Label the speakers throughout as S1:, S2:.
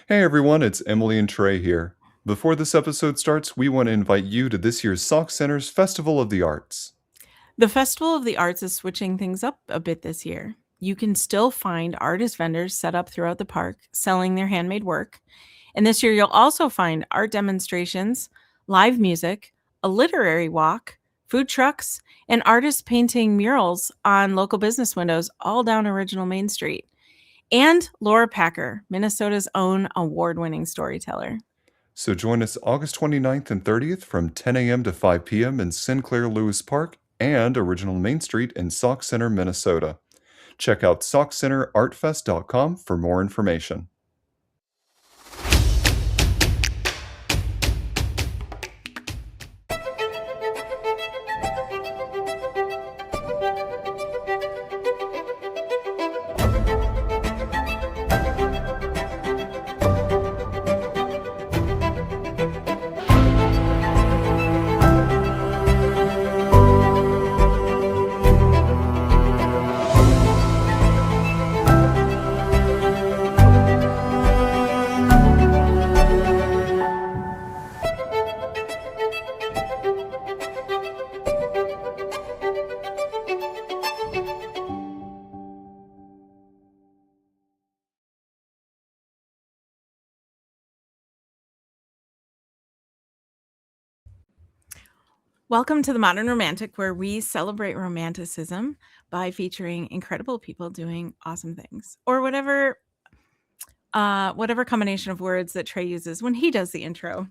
S1: Hey everyone, it's Emily and Trey here. Before this episode starts, we want to invite you to this year's Sauk Center's Festival of the Arts.
S2: The Festival of the Arts is switching things up a bit this year. You can still find artist vendors set up throughout the park selling their handmade work. And this year, you'll also find art demonstrations, live music, a literary walk, food trucks, and artists painting murals on local business windows all down original Main Street. And Laura Packer, Minnesota's own award winning storyteller.
S1: So join us August 29th and 30th from 10 a.m. to 5 p.m. in Sinclair Lewis Park and Original Main Street in Sauk Center, Minnesota. Check out saukcenterartfest.com for more information.
S2: Welcome to the Modern Romantic, where we celebrate romanticism by featuring incredible people doing awesome things, or whatever combination of words that Trey uses when he does the intro.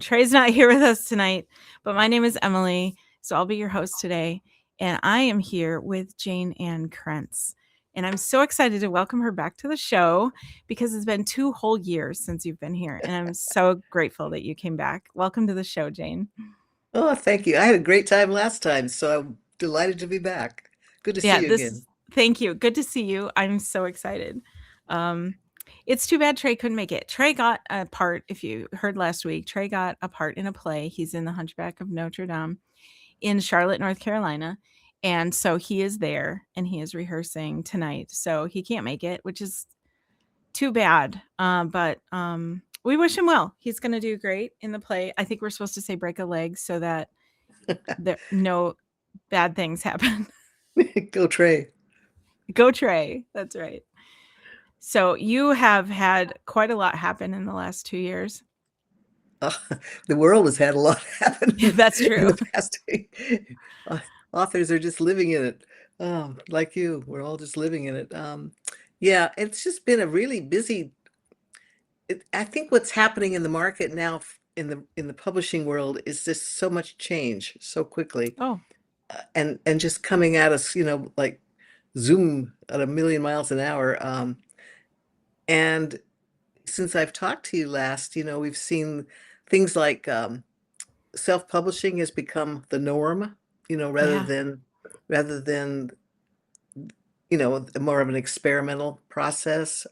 S2: Trey's not here with us tonight, but my name is Emily, so I'll be your host today, and I am here with Jayne Ann Krentz. And I'm so excited to welcome her back to the show because it's been 2 whole years since you've been here, and I'm so grateful that you came back. Welcome to the show, Jayne.
S3: Oh, thank you. I had a great time last time, so I'm delighted to be back. Good to see
S2: Yeah,
S3: you again.
S2: thank you. Good to see you. I'm so excited. Um, it's too bad Trey couldn't make it. Trey got a part, if you heard last week, Trey got a part in a play. He's in The Hunchback of Notre Dame in Charlotte, North Carolina. And so he is there and he is rehearsing tonight. So he can't make it, which is too bad. But we wish him well. He's going to do great in the play. I think we're supposed to say break a leg so that no bad things happen.
S3: Go Trey.
S2: Go Trey. That's right. So you have had quite a lot happen in the last 2 years.
S3: The world has had a lot happen
S2: That's
S3: in
S2: true.
S3: the past week. Authors are just living in it. Like you, we're all just living in it. Yeah, it's just been a really busy. I think what's happening in the market now in the publishing world is just so much change so quickly,
S2: Oh,
S3: and just coming at us, like Zoom at a million miles an hour. And since I've talked to you last, we've seen things like self-publishing has become the norm, rather
S2: yeah.
S3: than more of an experimental process.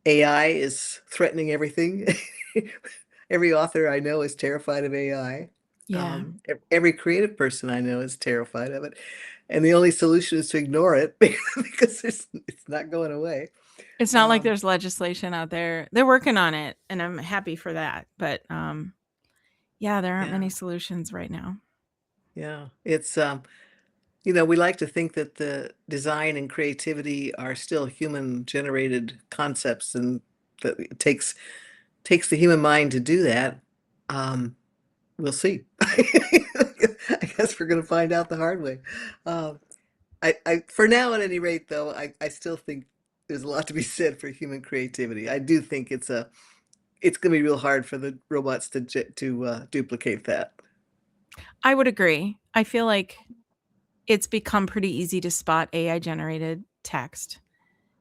S3: AI is threatening everything. Every author I know is terrified of AI.
S2: Yeah.
S3: Every creative person I know is terrified of it. And the only solution is to ignore it because it's not going away.
S2: It's not like
S3: Um,
S2: there's legislation out there. They're working on it, and I'm happy for that. But yeah, there aren't
S3: yeah,
S2: many solutions right now.
S3: yeah. We like to think that the design and creativity are still human generated concepts and that it takes the human mind to do that. We'll see. I guess we're going to find out the hard way. Um, for now, at any rate, though, I still think there's a lot to be said for human creativity. I do think it's going to be real hard for the robots to duplicate that.
S2: I would agree. I feel like it's become pretty easy to spot AI generated text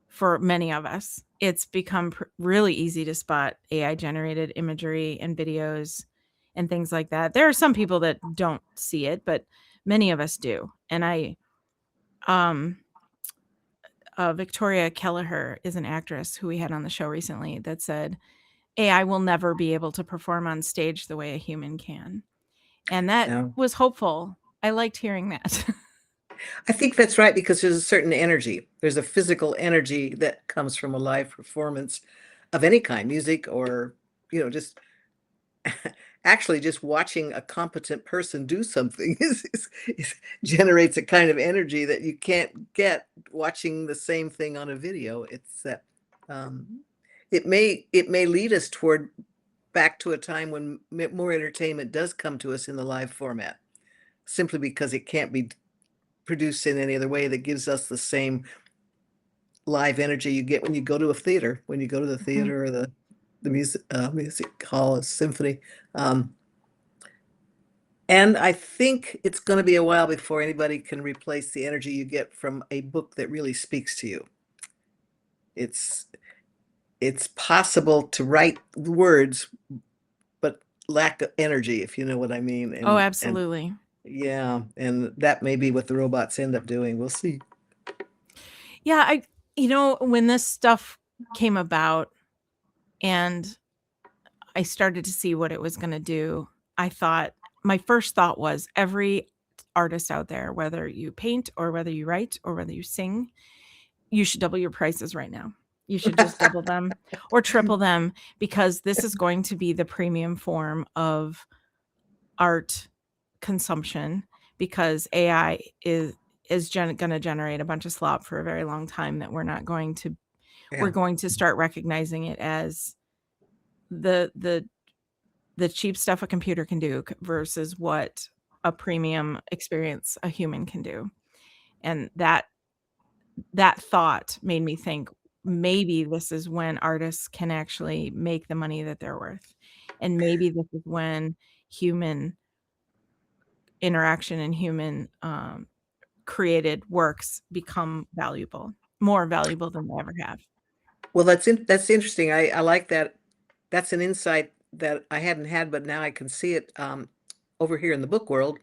S2: for many of us. It's become really easy to spot AI generated imagery and videos and things like that. There are some people that don't see it, but many of us do. And um, Victoria Kelleher is an actress who we had on the show recently that said AI will never be able to perform on stage the way a human can. And that
S3: Yeah.
S2: was hopeful. I liked hearing that.
S3: I think that's right because there's a certain energy. There's a physical energy that comes from a live performance of any kind, music or, just actually just watching a competent person do something generates a kind of energy that you can't get watching the same thing on a video. It's that um, it may lead us toward back to a time when more entertainment does come to us in the live format, simply because it can't be produced in any other way that gives us the same live energy you get when you go to a theater, when you go to the
S2: Mhm.
S3: theater or the music hall, a symphony. Um, and I think it's going to be a while before anybody can replace the energy you get from a book that really speaks to you. It's it's possible to write words but lack of energy, if you know what I mean.
S2: Oh,
S3: And
S2: absolutely.
S3: yeah, and that may be what the robots end up doing. We'll see.
S2: Yeah, when this stuff came about and I started to see what it was going to do, my first thought was every artist out there, whether you paint or whether you write or whether you sing, you should double your prices right now. You should just double them or triple them, because this is going to be the premium form of art consumption, because AI is going to generate a bunch of slop for a very long time that we're
S3: Yeah.
S2: going to start recognizing it as the cheap stuff a computer can do versus what a premium experience a human can do. And that thought made me think maybe this is when artists can actually make the money that they're worth. And maybe this is when human interaction and human created works become more valuable than they ever have.
S3: Well, that's interesting. I like that. That's an insight that I hadn't had, but now I can see it over here in the book world.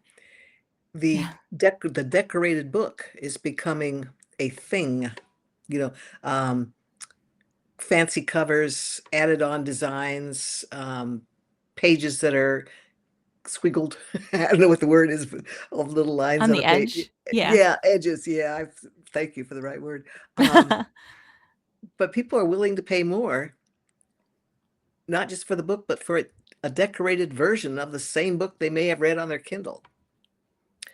S3: The
S2: Yeah.
S3: the decorated book is becoming a thing. You know, um, fancy covers, added on designs, pages that are squiggled. I don't know what the word is, but all the little lines
S2: On
S3: on
S2: the
S3: a page.
S2: edge. Yeah.
S3: Yeah, edges. Yeah, thank you for the right word. But people are willing to pay more, not just for the book, but for a decorated version of the same book they may have read on their Kindle.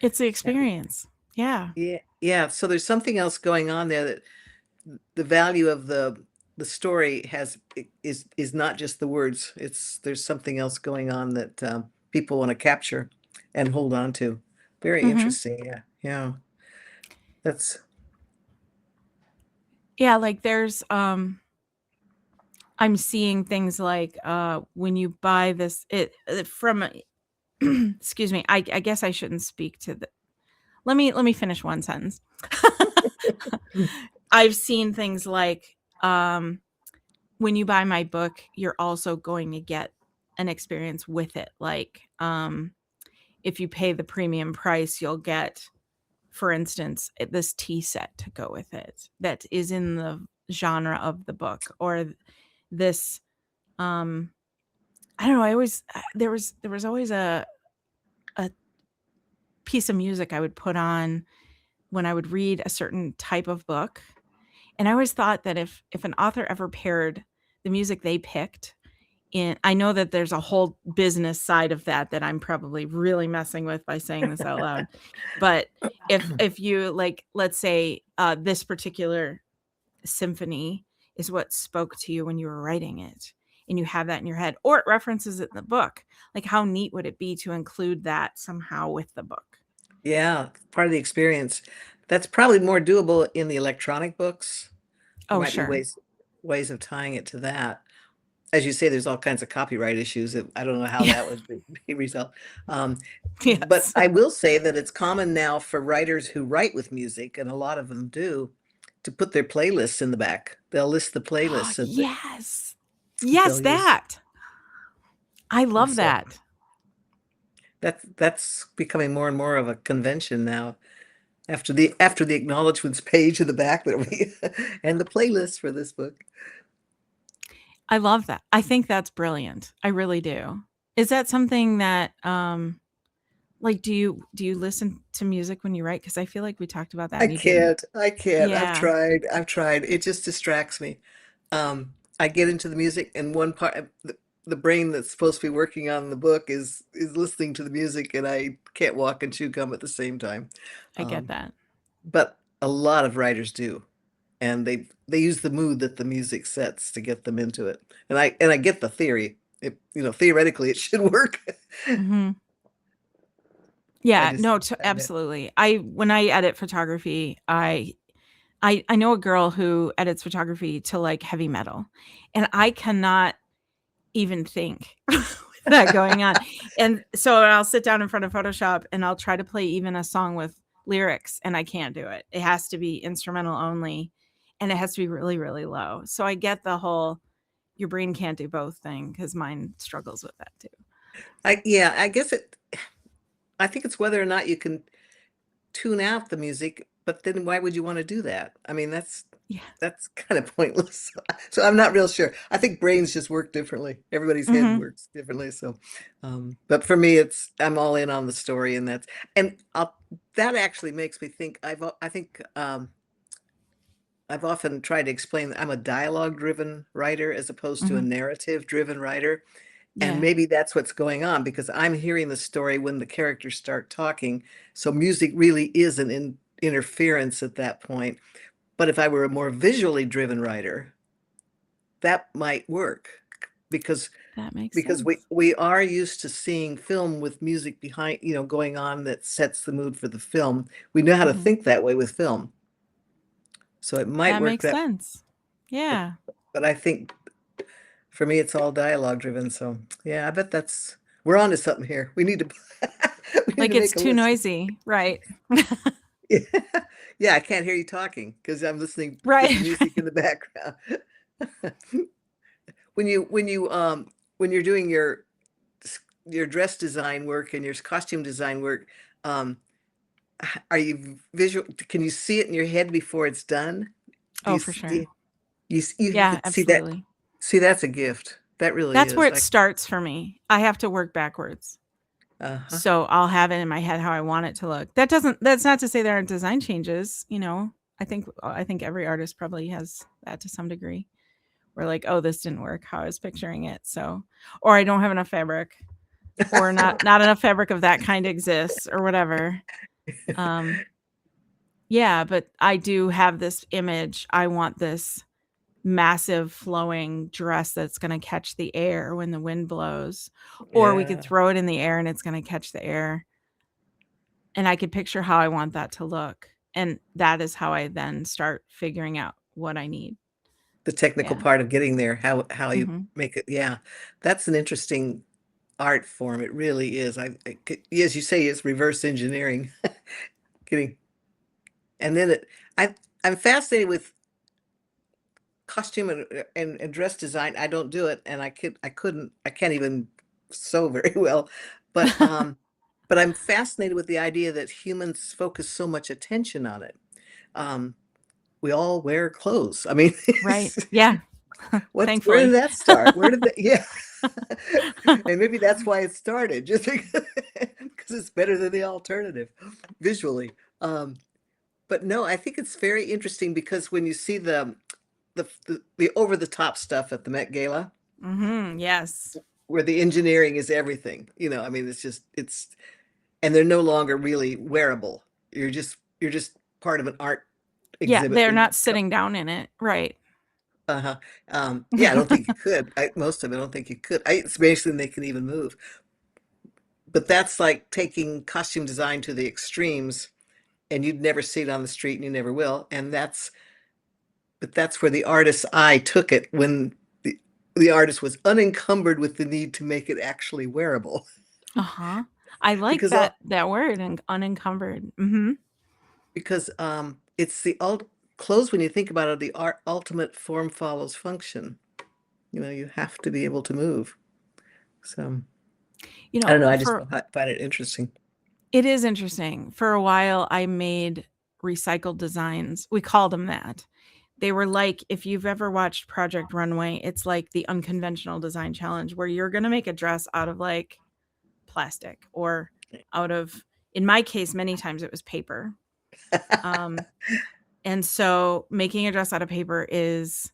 S2: It's the experience. Yeah.
S3: Yeah, yeah. So there's something else going on there, that the value of the story is not just the words. There's something else going on that people want to capture and hold on to. Very
S2: Mhm.
S3: interesting. Yeah, yeah. That's
S2: Yeah, like I'm seeing things like when you buy this from excuse me. I guess I shouldn't speak to the let me finish one sentence. I've seen things like when you buy my book, you're also going to get an experience with it. Like if you pay the premium price, you'll get, for instance, this tea set to go with it that is in the genre of the book, or this I don't know, I always there was always a piece of music I would put on when I would read a certain type of book. And I always thought that if an author ever paired the music they picked in, I know that there's a whole business side of that I'm probably really messing with by saying this out loud. But if you like, let's say this particular symphony is what spoke to you when you were writing it, and you have that in your head, or it references it in the book, like how neat would it be to include that somehow with the book?
S3: yeah, part of the experience. That's probably more doable in the electronic books. There
S2: Oh,
S3: might be
S2: sure.
S3: ways of tying it to that. As you say, there's all kinds of copyright issues that I don't know how
S2: Yeah.
S3: that would be resolved. Um, but
S2: Yes.
S3: I will say that it's common now for writers who write with music, and a lot of them do, to put their playlists in the back. They'll list the playlists that
S2: Yes. Yes,
S3: they'll use.
S2: that. I
S3: And
S2: love
S3: so
S2: that.
S3: that's becoming more and more of a convention now. After the acknowledgments page in the back, there'll be and the playlist for this book.
S2: I love that. I think that's brilliant. I really do. Is that something that like do you listen to music when you write? Because I feel like we talked about that
S3: I
S2: and you didn't.
S3: can't. I can't.
S2: Yeah.
S3: I've tried. It just distracts me. I get into the music, and one part of the brain that's supposed to be working on the book is listening to the music, and I can't walk and chew gum at the same time.
S2: I get
S3: Um,
S2: that.
S3: but a lot of writers do, and they use the mood that the music sets to get them into it. And I get the theory. It, theoretically it should work.
S2: Hmm.
S3: I
S2: Yeah,
S3: just
S2: no,
S3: find it.
S2: absolutely. When I edit photography, I know a girl who edits photography to like heavy metal, and I cannot even think with that going on. And so I'll sit down in front of Photoshop and I'll try to play even a song with lyrics, and I can't do it. It has to be instrumental only, and it has to be really, really low. So I get the whole your brain can't do both thing because mine struggles with that too.
S3: Yeah, I guess I think it's whether or not you can tune out the music, but then why would you want to do that? I mean,
S2: Yeah.
S3: that's kind of pointless. So I'm not real sure. I think brains just work differently. Everybody's head
S2: Hmm.
S3: works differently. So, but for me, I'm all in on the story, and that actually makes me think. I think I've often tried to explain that I'm a dialogue-driven writer as opposed to a
S2: Hmm.
S3: narrative-driven writer. And
S2: Yeah,
S3: maybe that's what's going on because I'm hearing the story when the characters start talking. So music really is an interference at that point. But if I were a more visually driven writer, that might work because
S2: that makes
S3: because
S2: sense.
S3: we are used to seeing film with music behind, going on that sets the mood for the film. We know how to
S2: Hmm.
S3: think that way with film. So it might
S2: That
S3: work
S2: makes
S3: that,
S2: sense.
S3: but
S2: Yeah.
S3: but I think for me it's all dialogue driven. So yeah, I bet we're on to something here. We need to we need
S2: Like
S3: to
S2: it's
S3: make a
S2: too
S3: list.
S2: noisy. Right.
S3: Yeah, yeah, I can't hear you talking because I'm listening with the
S2: Right.
S3: music in the background. When when you're doing your dress design work and your costume design work, um, are you visual? Can you see it in your head before it's done? Do
S2: Oh,
S3: you
S2: for
S3: do
S2: sure.
S3: you
S2: Yeah,
S3: could see that?
S2: absolutely.
S3: See, that's a gift. That really
S2: That's where
S3: is.
S2: it starts for me. I have to work backwards.
S3: Uh-huh.
S2: So I'll have it in my head how I want it to look. That's not to say there aren't design changes, you know. I think every artist probably has that to some degree. Where like, oh, this didn't work how I was picturing it. So or I don't have enough fabric or not enough fabric of that kind exists or whatever. Um yeah, but I do have this image. I want this massive flowing dress that's gonna catch the air when the wind blows, or we could
S3: Yeah.
S2: throw it in the air and it's gonna catch the air, and I could picture how I want that to look, and that is how I then start figuring out what I need.
S3: The technical
S2: Yeah.
S3: part of getting there, how you
S2: Mhm.
S3: make it. Yeah. That's an interesting art form. It really is. As you say, it's reverse engineering. Getting and then I'm fascinated with costume and dress design. I don't do it, and I can't even sew very well. But but I'm fascinated with the idea that humans focus so much attention on it. Um, we all wear clothes. I mean,
S2: Right. Yeah.
S3: where did
S2: Thankfully.
S3: that start? Where did that, yeah. And maybe that's why it started, just because it's better than the alternative visually. But no, I think it's very interesting because when you see the over the top stuff at the Met Gala,
S2: Mhm, yes.
S3: where the engineering is everything, I mean, and they're no longer really wearable. You're just part of an art
S2: Yeah,
S3: exhibit
S2: they're
S3: when you
S2: not
S3: come.
S2: sitting down in it, right.
S3: Uh-huh. Yeah, I don't think you could. Most of it, I don't think you could. It's amazing they can even move. But that's like taking costume design to the extremes, and you'd never see it on the street, and you never will. But that's where the artist's eye took it when the artist was unencumbered with the need to make it actually wearable.
S2: Uh-huh. I like
S3: Because all
S2: that word, unencumbered. Mhm.
S3: because it's the ult clothes when you think about it, the art ultimate form follows function. You have to be able to move. So
S2: You
S3: I don't
S2: know,
S3: know, I just
S2: for
S3: find it interesting.
S2: it is interesting. For a while, I made recycled designs. We called them that. They were like, if you've ever watched Project Runway, it's like the unconventional design challenge where you're going to make a dress out of like plastic or out of, in my case, many times it was paper. Um, and so making a dress out of paper is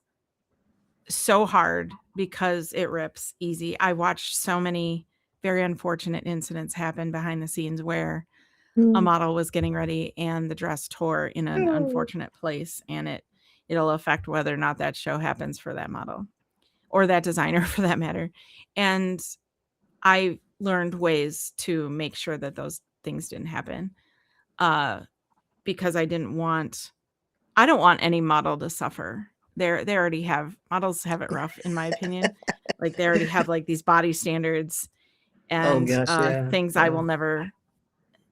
S2: so hard because it rips easy. I watched so many very unfortunate incidents happen behind the scenes where a model was getting ready and the dress tore in an unfortunate place, and it'll affect whether or not that show happens for that model or that designer for that matter. And I learned ways to make sure that those things didn't happen, uh, because I don't want any model to suffer. They already have models have it rough, in my opinion. Like they already have like these body standards
S3: Oh
S2: and
S3: gosh, yeah,
S2: things I
S3: yeah.
S2: will never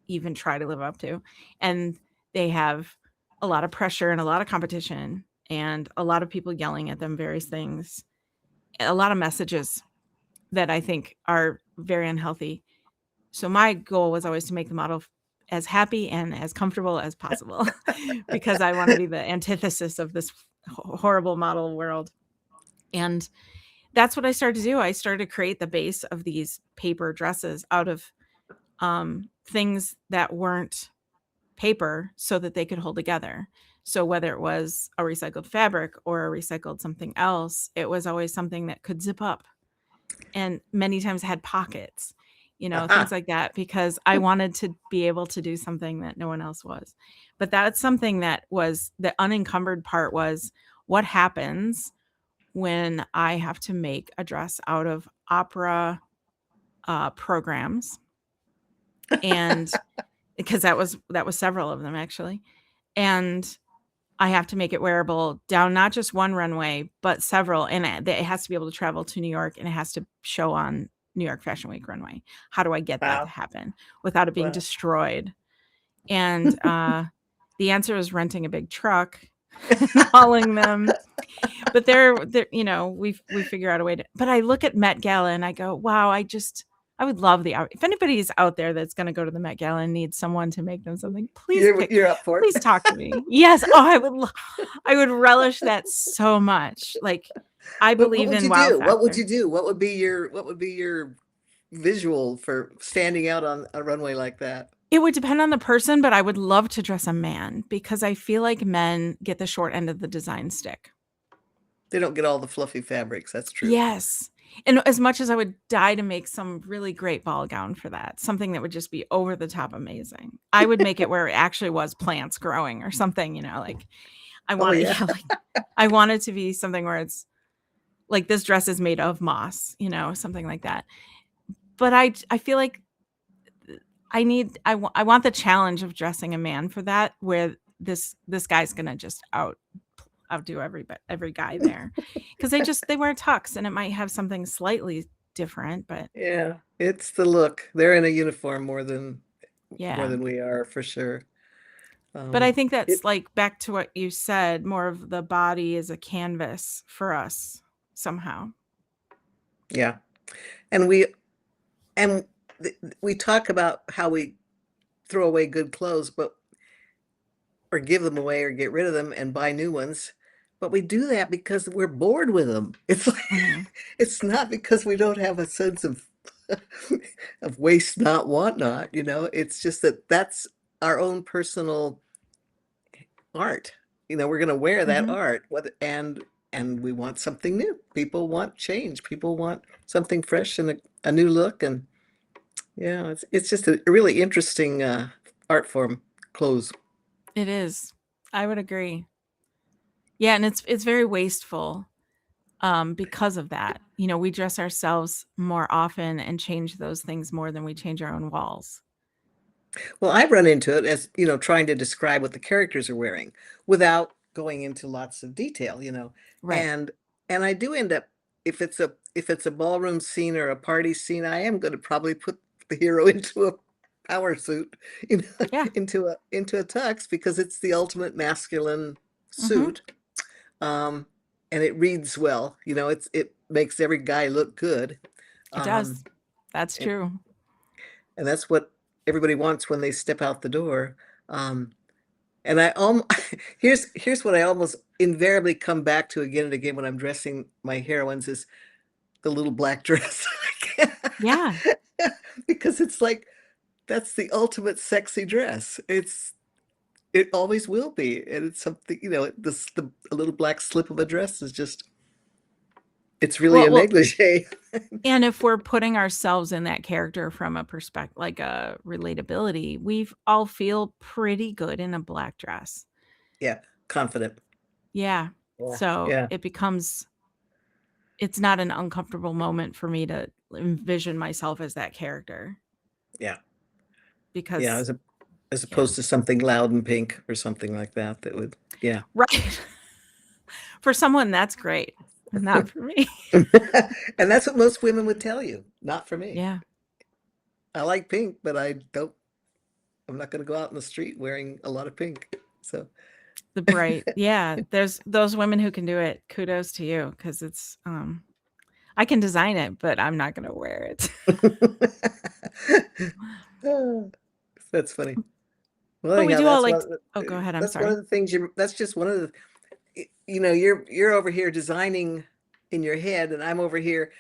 S2: even try to live up to. And they have a lot of pressure and a lot of competition and a lot of people yelling at them various things, a lot of messages that I think are very unhealthy. So my goal was always to make the model as happy and as comfortable as possible because I want to be the antithesis of this horrible model world. And that's what I started to do. I started to create the base of these paper dresses out of things that weren't paper so that they could hold together. So whether it was a recycled fabric or a recycled something else, it was always something that could zip up and many times had pockets, things
S3: Aha.
S2: like that, because I wanted to be able to do something that no one else was. But that's something that was the unencumbered part was what happens when I have to make a dress out of opera programs, and because that was several of them actually, and I have to make it wearable down not just one runway, but several, and it has to be able to travel to New York, and it has to show on New York Fashion Week runway. How do I get that to
S3: Wow.
S2: happen without it being
S3: Wow.
S2: destroyed? And the answer is renting a big truck and hauling them. But they're we figure out a way to. But I look at Met Gala and I go, wow, I would love if anybody is out there that's going to go to the Met Gala and needs someone to make them something,
S3: You're up for
S2: please
S3: it.
S2: talk to me. Yes. Oh, I would relish that so much. Like, I
S3: What
S2: believe
S3: would
S2: in
S3: you
S2: wow
S3: do? What would
S2: factor.
S3: you do? What would be your visual for standing out on a runway like that?
S2: It would depend on the person, but I would love to dress a man because I feel like men get the short end of the design stick.
S3: They don't get all the fluffy fabrics. That's true.
S2: Yes. And as much as I would die to make some really great ball gown for that, something that would just be over the top amazing, I would make it where it actually was plants growing or something, like I
S3: Oh
S2: want it,
S3: yeah.
S2: like I want it to be something where it's like this dress is made of moss, something like that. But I feel like I want the challenge of dressing a man for that, where this guy's gonna just outdo every guy there, because they wear tux and it might have something slightly different, but
S3: Yeah. It's the look. They're in a uniform more
S2: yeah.
S3: than we are for sure.
S2: But I
S3: Um,
S2: think
S3: it
S2: that's like back to what you said, more of the body is a canvas for us somehow.
S3: yeah. And and we talk about how we throw away good clothes, but or give them away or get rid of them and buy new ones. But we do that because we're bored with them. It's like
S2: Mhm.
S3: it's not because we don't have a sense of of waste not, want not, it's just that that's our own personal art. We're going to wear that
S2: Mhm.
S3: art, and we want something new. People want change. People want something fresh and a new look. And yeah, it's just a really interesting art form, clothes.
S2: It is. I would agree. Yeah, and it's very wasteful because of that. We dress ourselves more often and change those things more than we change our own walls.
S3: Well, I've run into it as, trying to describe what the characters are wearing without going into lots of detail,
S2: Right.
S3: and and I do end up, if it's a ballroom scene or a party scene, I am going to probably put the hero into a power suit,
S2: Yeah.
S3: into a tux because it's the ultimate masculine
S2: Mhm.
S3: suit, um, and it reads well, it makes every guy look good,
S2: It
S3: um,
S2: does. That's
S3: and
S2: true.
S3: and that's what everybody wants when they step out the door. Um, and here's what I almost invariably come back to again and again when I'm dressing my heroines is the little black dress.
S2: Yeah.
S3: Because it's like that's the ultimate sexy dress. It always will be. And it's something, this the a little black slip of a dress is just It's really a
S2: Well,
S3: negligee.
S2: and if we're putting ourselves in that character from a perspective, like a relatability, we all feel pretty good in a black dress.
S3: Yeah, confident.
S2: Yeah.
S3: Yeah,
S2: So
S3: yeah,
S2: it's not an uncomfortable moment for me to envision myself as that character
S3: yeah, yeah.
S2: because,
S3: As
S2: yeah.
S3: opposed to something loud and pink or something like that. That would, yeah.
S2: Right. For someone, that's great. Not for me.
S3: And that's what most women would tell you. Not for me.
S2: Yeah.
S3: I like pink, but I'm not going to go out in the street wearing a lot of pink. So,
S2: The bright. Yeah. There's those women who can do it. Kudos to you because it's, I can design it, but I'm not going to wear it.
S3: that's funny. Well,
S2: But we
S3: anyhow,
S2: do all like, oh, go ahead. I'm
S3: that's one
S2: sorry.
S3: of the things that's just one of the, you're over here designing in your head, and I'm over here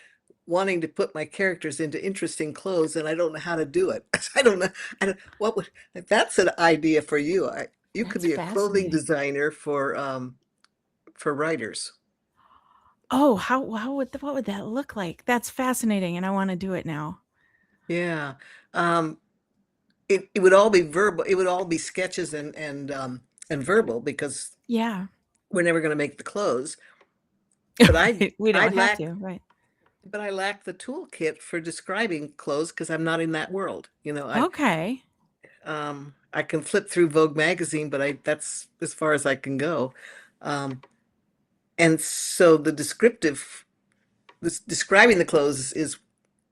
S3: wanting to put my characters into interesting clothes, and I don't know how to do it. I don't know. What would, that's an idea for you. You could
S2: That's
S3: be a clothing
S2: fascinating.
S3: designer for writers.
S2: Oh, what would that look like? That's fascinating, and I want to do it now.
S3: Yeah. Um, it would all be verbal. It would all be sketches and verbal because
S2: Yeah.
S3: we're never going to make the clothes. But
S2: We
S3: I
S2: don't have
S3: lack
S2: to, right?
S3: but I lack the toolkit for describing clothes because I'm not in that world.
S2: Okay.
S3: I can flip through Vogue magazine, but that's as far as I can go. Um, and so this describing the clothes is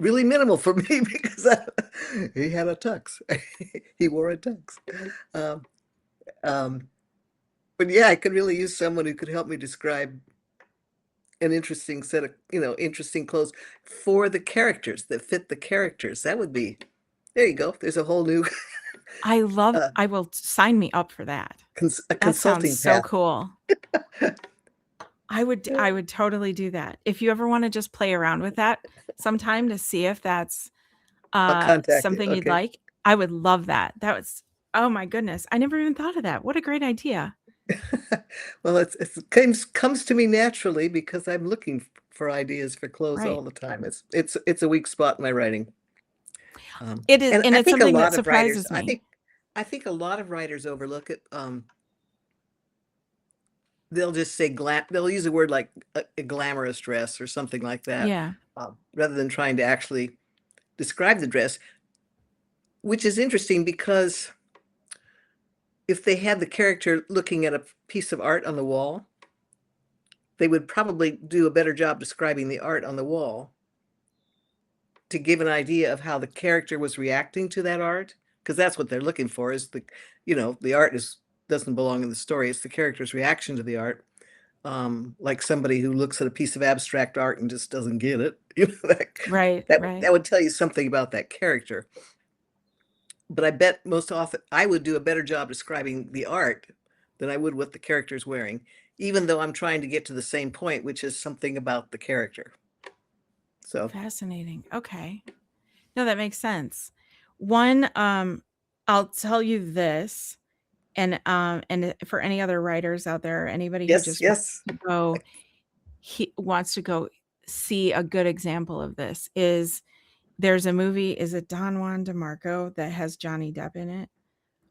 S3: really minimal for me because he had a tux. He wore a tux. Um, um, but yeah, I could really use someone who could help me describe an interesting set of, interesting clothes for the characters that fit the characters. That would be, there you go. There's a whole new uh,
S2: I will sign me up for that.
S3: a
S2: That sounds
S3: consulting
S2: so
S3: path.
S2: cool. I would totally do that. If you ever want to just play around with that sometime to see if that's
S3: I'll contact you.
S2: something you'd
S3: Okay.
S2: like, I would love that. That was, oh my goodness. I never even thought of that. What a great idea.
S3: Well, it comes to me naturally because I'm looking for ideas for clothes
S2: Right.
S3: all the time. It's a weak spot in my writing.
S2: It is,
S3: And
S2: and
S3: I
S2: it's
S3: think a
S2: something that
S3: lot of writers,
S2: surprises me.
S3: I think a lot of writers overlook it. They'll just say they'll use a word like a glamorous dress or something like that,
S2: Yeah.
S3: rather than trying to actually describe the dress, which is interesting because if they had the character looking at a piece of art on the wall, they would probably do a better job describing the art on the wall to give an idea of how the character was reacting to that art, because that's what they're looking for is the art doesn't belong in the story. It's the character's reaction to the art. Like somebody who looks at a piece of abstract art and just doesn't get it.
S2: Right.
S3: That
S2: Right.
S3: that would tell you something about that character. But I bet most often I would do a better job describing the art than I would what the character's wearing, even though I'm trying to get to the same point, which is something about the character. So
S2: Fascinating. Okay. No, that makes sense. One, I'll tell you this, and for any other writers out there, anybody who
S3: yes,
S2: just
S3: yes.
S2: wants to go see a good example of this is there's a movie, is it Don Juan DeMarco that has Johnny Depp in it?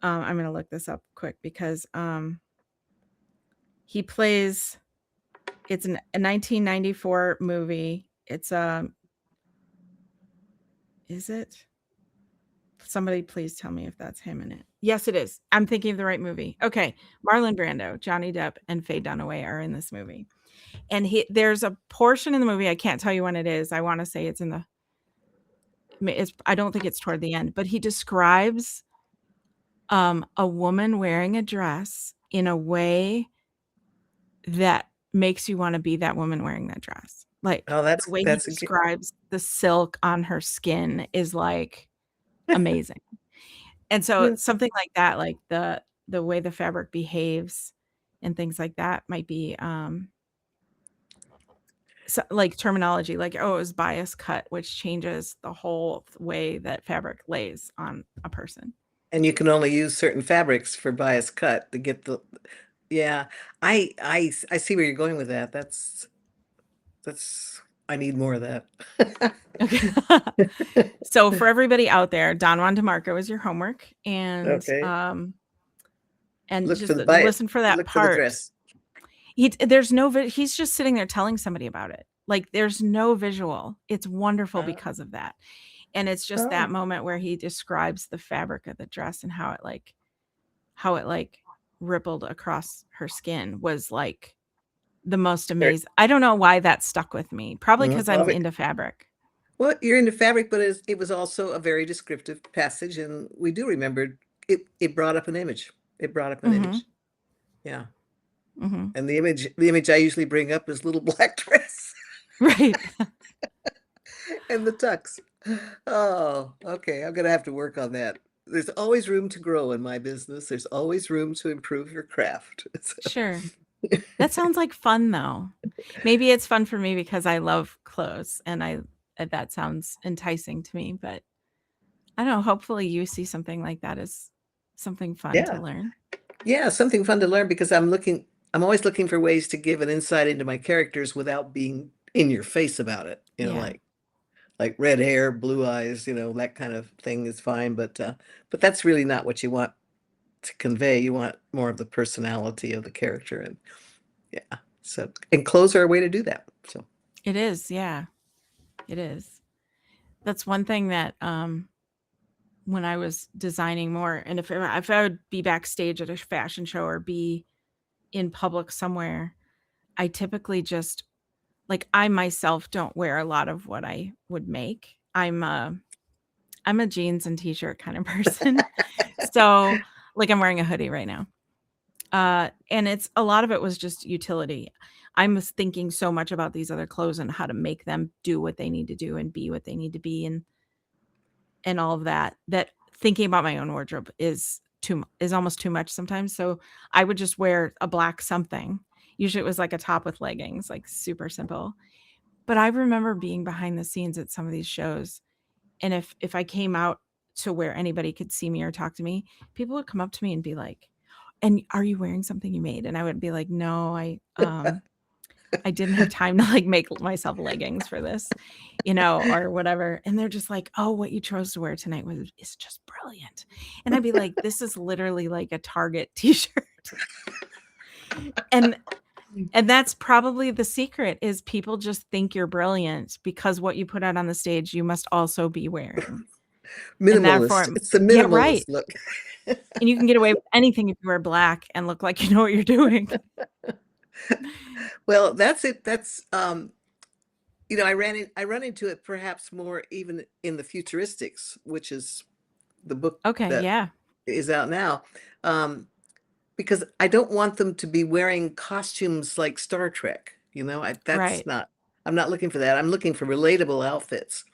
S2: I'm gonna look this up quick because he plays, it's a 1994 movie. It's is it? Somebody please tell me if that's him in it. Yes, it is. I'm thinking of the right movie. Okay. Marlon Brando, Johnny Depp, and Faye Dunaway are in this movie. And there's a portion in the movie, I can't tell you when it is. I want to say it's in the, I don't think it's toward the end, but he describes a woman wearing a dress in a way that makes you want to be that woman wearing that dress. Like
S3: Oh,
S2: the way he describes the silk on her skin is like amazing. And so something like that, like the way the fabric behaves and things like that might be so, like terminology, like, oh, it was bias cut, which changes the whole way that fabric lays on a person.
S3: And you can only use certain fabrics for bias cut to get the, yeah. I see where you're going with that. I need more of that.
S2: Okay. So for everybody out there, Don Juan DeMarco is your homework, and
S3: Okay. Look for
S2: just
S3: the
S2: listen for that
S3: look for the
S2: part.
S3: dress.
S2: He's just sitting there telling somebody about it. Like there's no visual. It's wonderful
S3: Oh.
S2: because of that. And it's just that moment where he describes the fabric of the dress and how it rippled across her skin was like the most amazing. I don't know why that stuck with me. Probably because I'm into fabric.
S3: Well, you're into fabric, but it was also a very descriptive passage, and we do remember it brought up an image. It brought up an image. Yeah. And the image I usually bring up is little black dress.
S2: Right.
S3: And the tux. Oh, okay. I'm gonna have to work on that. There's always room to grow in my business. There's always room to improve your craft.
S2: Sure. That sounds like fun though. Maybe it's fun for me because I love clothes and that sounds enticing to me, but I don't know, hopefully you see something like that as something fun to learn.
S3: Yeah, something fun to learn because I'm always looking for ways to give an insight into my characters without being in your face about it. You know, like red hair, blue eyes, that kind of thing is fine, but that's really not what you want to convey. You want more of the personality of the character, and and clothes are a way to do that. So
S2: it is, yeah. It is. That's one thing that when I was designing more, and if I would be backstage at a fashion show or be in public somewhere, I typically just I myself don't wear a lot of what I would make. I'm a jeans and t-shirt kind of person. So I'm wearing a hoodie right now. And it's a lot of it was just utility. I was thinking so much about these other clothes and how to make them do what they need to do and be what they need to be and all of that thinking about my own wardrobe is almost too much sometimes. So I would just wear a black something. Usually it was like a top with leggings, like super simple. But I remember being behind the scenes at some of these shows, and if I came out to where anybody could see me or talk to me, people would come up to me and be like, "And are you wearing something you made?" And I would be like, "No, I didn't have time to make myself leggings for this, or whatever." And they're just like, "Oh, what you chose to wear tonight is just brilliant." And I'd be like, "This is literally like a Target t-shirt." And that's probably the secret is people just think you're brilliant because what you put out on the stage, you must also be wearing.
S3: Minimalist. It's the minimalist look.
S2: And you can get away with anything if you wear black and look like you know what you're doing.
S3: Well, that's it. That's I run into it perhaps more even in the Futuristics, which is the book that is out now. Because I don't want them to be wearing costumes like Star Trek. I'm not looking for that. I'm looking for relatable outfits.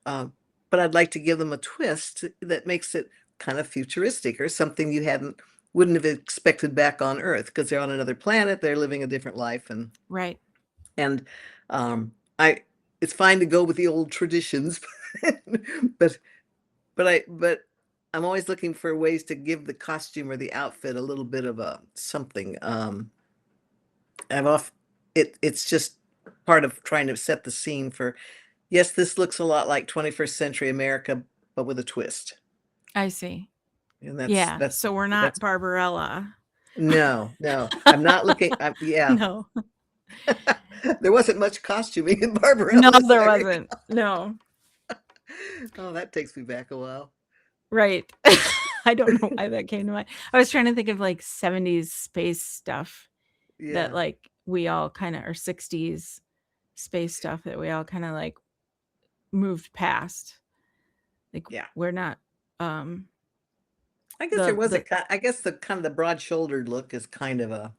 S3: But I'd like to give them a twist that makes it kind of futuristic or something you wouldn't have expected back on Earth because they're on another planet. They're living a different life. And it's fine to go with the old traditions, but I'm always looking for ways to give the costume or the outfit a little bit of a something. It's just part of trying to set the scene for, yes, this looks a lot like 21st century America, but with a twist.
S2: I see.
S3: And that's
S2: so we're not Barbarella.
S3: No, I'm not looking.
S2: No.
S3: There wasn't much costuming in Barbarella.
S2: No, there wasn't. No.
S3: Oh, that takes me back a while.
S2: Right. I don't know why that came to mind. I was trying to think of 70s space stuff that we all kind of, or 60s space stuff that we all kind of moved past. We're not
S3: I guess there was I guess the kind of the broad-shouldered look is kind of a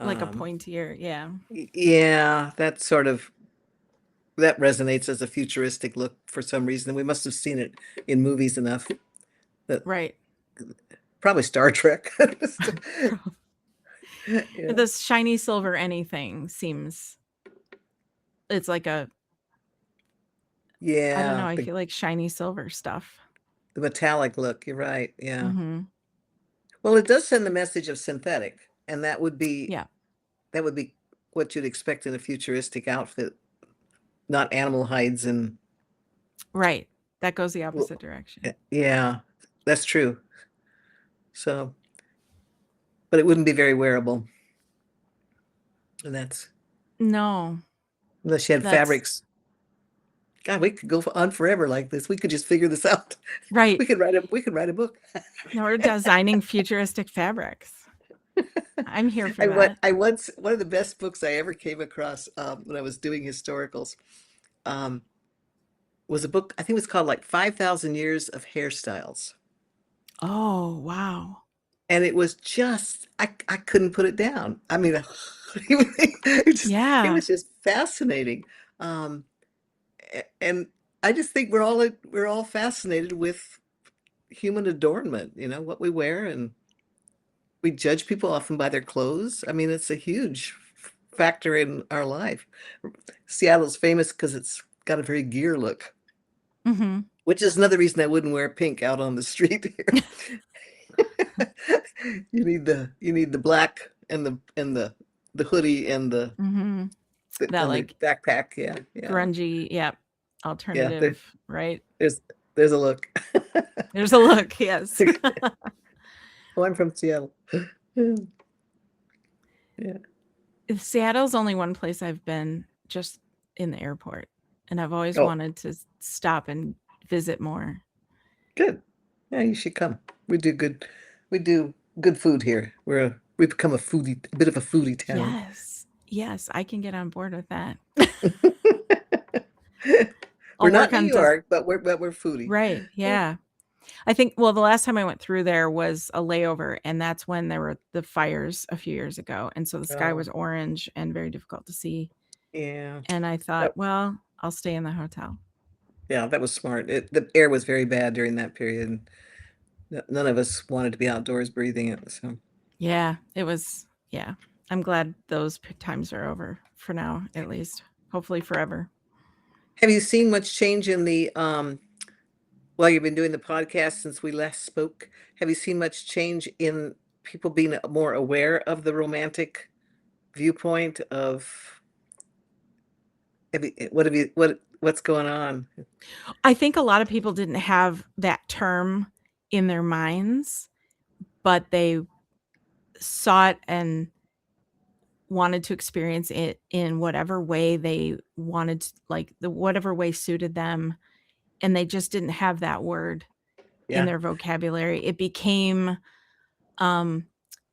S2: like a pointier,
S3: yeah, that resonates as a futuristic look for some reason. We must have seen it in movies enough.
S2: Right.
S3: Probably Star Trek.
S2: This shiny silver anything seems it's like a I don't know, I feel like shiny silver stuff.
S3: The metallic look, you're right. Yeah. Well, it does send the message of synthetic, and that would be what you'd expect in a futuristic outfit, not animal hides and
S2: Right. That goes the opposite direction.
S3: yeah, that's true. So, but it wouldn't be very wearable. And that's
S2: No,
S3: unless you had
S2: that's
S3: fabrics. God, we could go on forever like this. We could just figure this out.
S2: right.
S3: We could write a book.
S2: No, we're designing futuristic fabrics. I'm here for that.
S3: One of the best books I ever came across when I was doing historicals um, was a book, I think it was called like 5,000 Years of Hairstyles.
S2: Oh, wow.
S3: And it was just, I couldn't put it down. I mean, it
S2: Yeah.
S3: was just fascinating. Um, and I just think we're all fascinated with human adornment, what we wear, and we judge people often by their clothes. I mean, it's a huge factor in our life. Seattle's famous because it's got a very gear look,
S2: Mm-hmm.
S3: which is another reason I wouldn't wear pink out on the street here. You need the black and the hoodie and
S2: Mm-hmm. That
S3: and the
S2: like
S3: backpack. Yeah,
S2: grungy, yeah,
S3: yeah.
S2: alternative, right?
S3: There's a look.
S2: There's a look, yes.
S3: Oh, I'm from Seattle. Yeah.
S2: Seattle's only one place I've been, just in the airport, and I've always
S3: Oh,
S2: wanted to stop and visit more.
S3: good. Yeah, you should come. We do good. We do good food here. We've become a bit of a foodie town.
S2: Yes, I can get on board with that.
S3: We're
S2: I'll
S3: not
S2: work on
S3: New York, but we're foodie.
S2: right, yeah. I think, well, the last time I went through there was a layover, and that's when there were the fires a few years ago, and so the sky
S3: Oh,
S2: was orange and very difficult to see,
S3: yeah.
S2: and I
S3: That,
S2: thought, well, I'll stay in the hotel.
S3: yeah, that was smart. The air was very bad during that period. None of us wanted to be outdoors breathing it. So,
S2: Yeah, it was, yeah. I'm glad those times are over for now, at least. Hopefully forever.
S3: have you seen much change in the well, you've been doing the podcast since we last spoke. Have you seen much change in people being more aware of the romantic viewpoint of what's going on?
S2: I think a lot of people didn't have that term in their minds, but they saw it and wanted to experience it in whatever way they wanted, like whatever way suited them, and they just didn't have that word in
S3: Yeah.
S2: their vocabulary. It became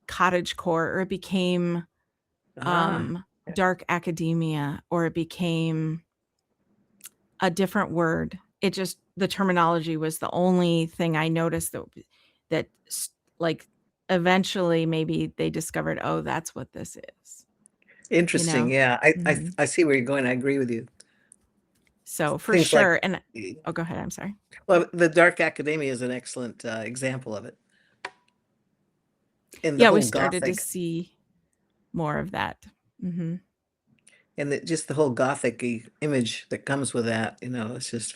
S2: cottagecore, or it became
S3: Ah,
S2: dark academia, or it became a different word. It just, the terminology was the only thing I noticed that like eventually maybe they discovered, oh, that's what this is,
S3: interesting. Yeah,
S2: Mhm.
S3: I see where you're going. I agree with you.
S2: So for
S3: Things like,
S2: sure. And oh, go ahead, I'm sorry.
S3: well, the dark academia is an excellent example of it. And the
S2: Yeah, we
S3: whole
S2: started to
S3: gothic,
S2: see more of that. Hmm.
S3: and just the whole gothic image that comes with that, it's just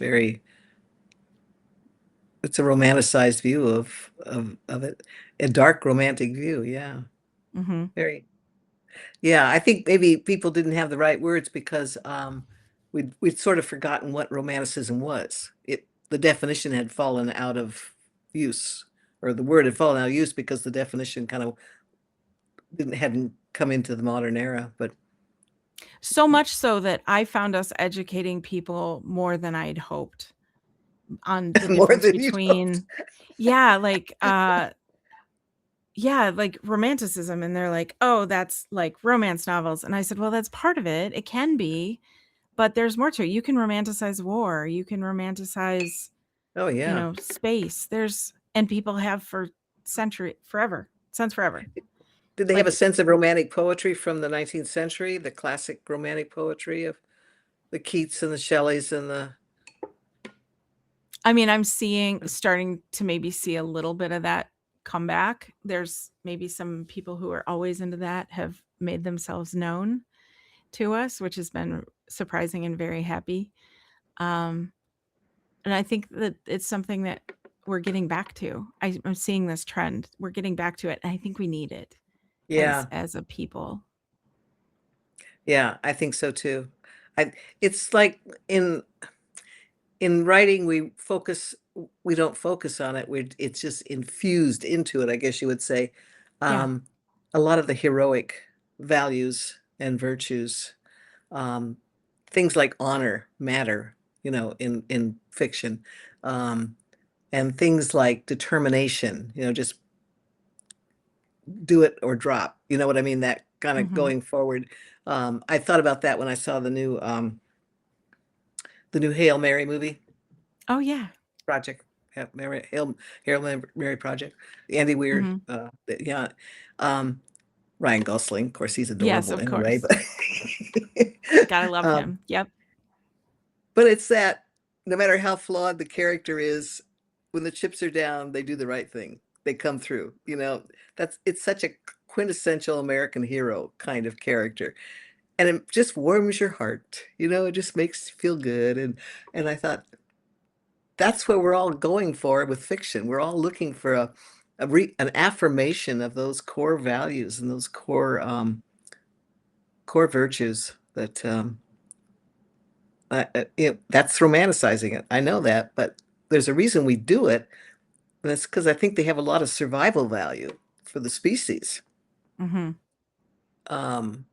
S3: it's a romanticized view of it, a dark romantic view. Yeah,
S2: Hmm.
S3: very. Yeah, I think maybe people didn't have the right words because we'd sort of forgotten what romanticism was. The definition had fallen out of use, or the word had fallen out of use because the definition kind of hadn't come into the modern era. But
S2: So much so that I found us educating people more than I'd hoped on the
S3: more
S2: difference
S3: than you hoped.
S2: between, like romanticism, and they're like, oh, that's like romance novels, and I said, well, that's part of it, it can be, but there's more to it. You can romanticize war, you can romanticize,
S3: Oh yeah.
S2: space. And people have for forever, since forever.
S3: Did they have a
S2: Like,
S3: sense of romantic poetry from the 19th century, the classic romantic poetry of the Keats and the Shelleys and the
S2: I mean, I'm starting to maybe see a little bit of that come back. There's maybe some people who are always into that have made themselves known to us, which has been surprising and very happy. Um, and I think that it's something that we're getting back to. I'm seeing this trend. We're getting back to it, and I think we need it
S3: yeah.
S2: as a people.
S3: Yeah, I think so too. It's like in writing, we don't focus on it. It's just infused into it, I guess you would say.
S2: Yeah.
S3: Um, a lot of the heroic values and virtues, um, things like honor matter, in fiction. Um, and things like determination, just do it or drop. You know what I mean? That kind of
S2: Hmm.
S3: going forward. I thought about that when I saw the new Hail Mary movie
S2: Oh yeah.
S3: project. Hail Mary project. Andy Weir,
S2: Hmm.
S3: yeah. Um, Ryan Gosling, of course, he's
S2: Yes,
S3: adorable
S2: of
S3: anyway,
S2: course.
S3: but
S2: Gotta love
S3: um,
S2: him. Yep.
S3: but it's that no matter how flawed the character is, when the chips are down, they do the right thing. They come through. It's such a quintessential American hero kind of character. And it just warms your heart. It just makes you feel good. And I thought that's what we're all going for with fiction. We're all looking for an affirmation of those core values and those core virtues that that's romanticizing it. I know that, but there's a reason we do it. And that's because I think they have a lot of survival value for the species.
S2: Hmm.
S3: Um,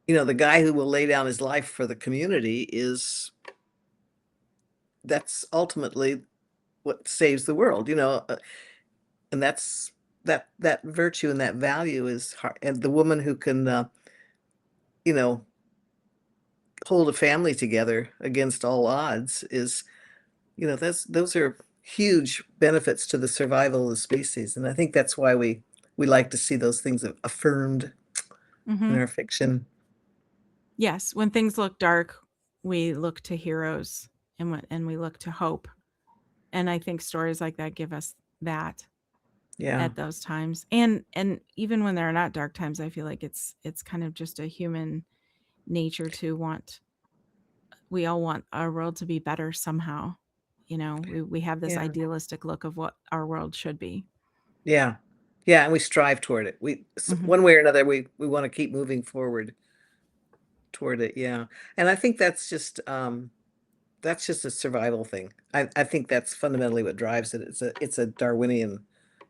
S3: the guy who will lay down his life for the community that's ultimately what saves the world, and that virtue and that value is hard. And the woman who can, you know, hold a family together against all odds is, those are huge benefits to the survival of the species. And I think that's why we like to see those things affirmed in
S2: Hmm.
S3: our fiction.
S2: Yes, when things look dark, we look to heroes, and we look to hope. And I think stories like that give us that
S3: Yeah,
S2: at those times. And even when there are not dark times, I feel like it's kind of just a human nature to want, we all want our world to be better somehow. We have this
S3: yeah,
S2: idealistic look of what our world should be.
S3: yeah, yeah. And we strive toward it.
S2: Hmm.
S3: One way or another, we want to keep moving forward toward it. Yeah. And I think that's just a survival thing. I think that's fundamentally what drives it. It's a Darwinian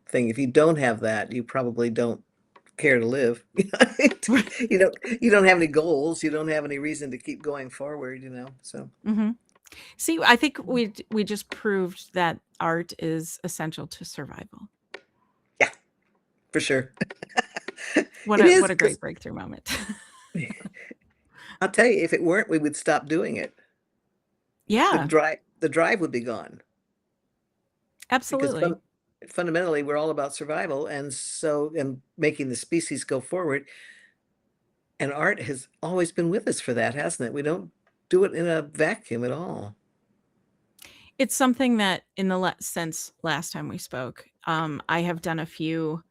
S3: thing. If you don't have that, you probably don't care to live. You don't have any goals. You don't have any reason to keep going forward. So
S2: Hmm. See, I think we just proved that art is essential to survival.
S3: yeah, for sure.
S2: What
S3: It
S2: a
S3: is
S2: what a
S3: because
S2: great breakthrough moment.
S3: I'll tell you, if it weren't, we would stop doing it. The
S2: Yeah,
S3: drive the drive would be gone because
S2: absolutely.
S3: fundamentally we're all about survival, and making the species go forward. And art has always been with us for that, hasn't it? We don't do it in a vacuum at all.
S2: It's something that since last time we spoke, I have done a few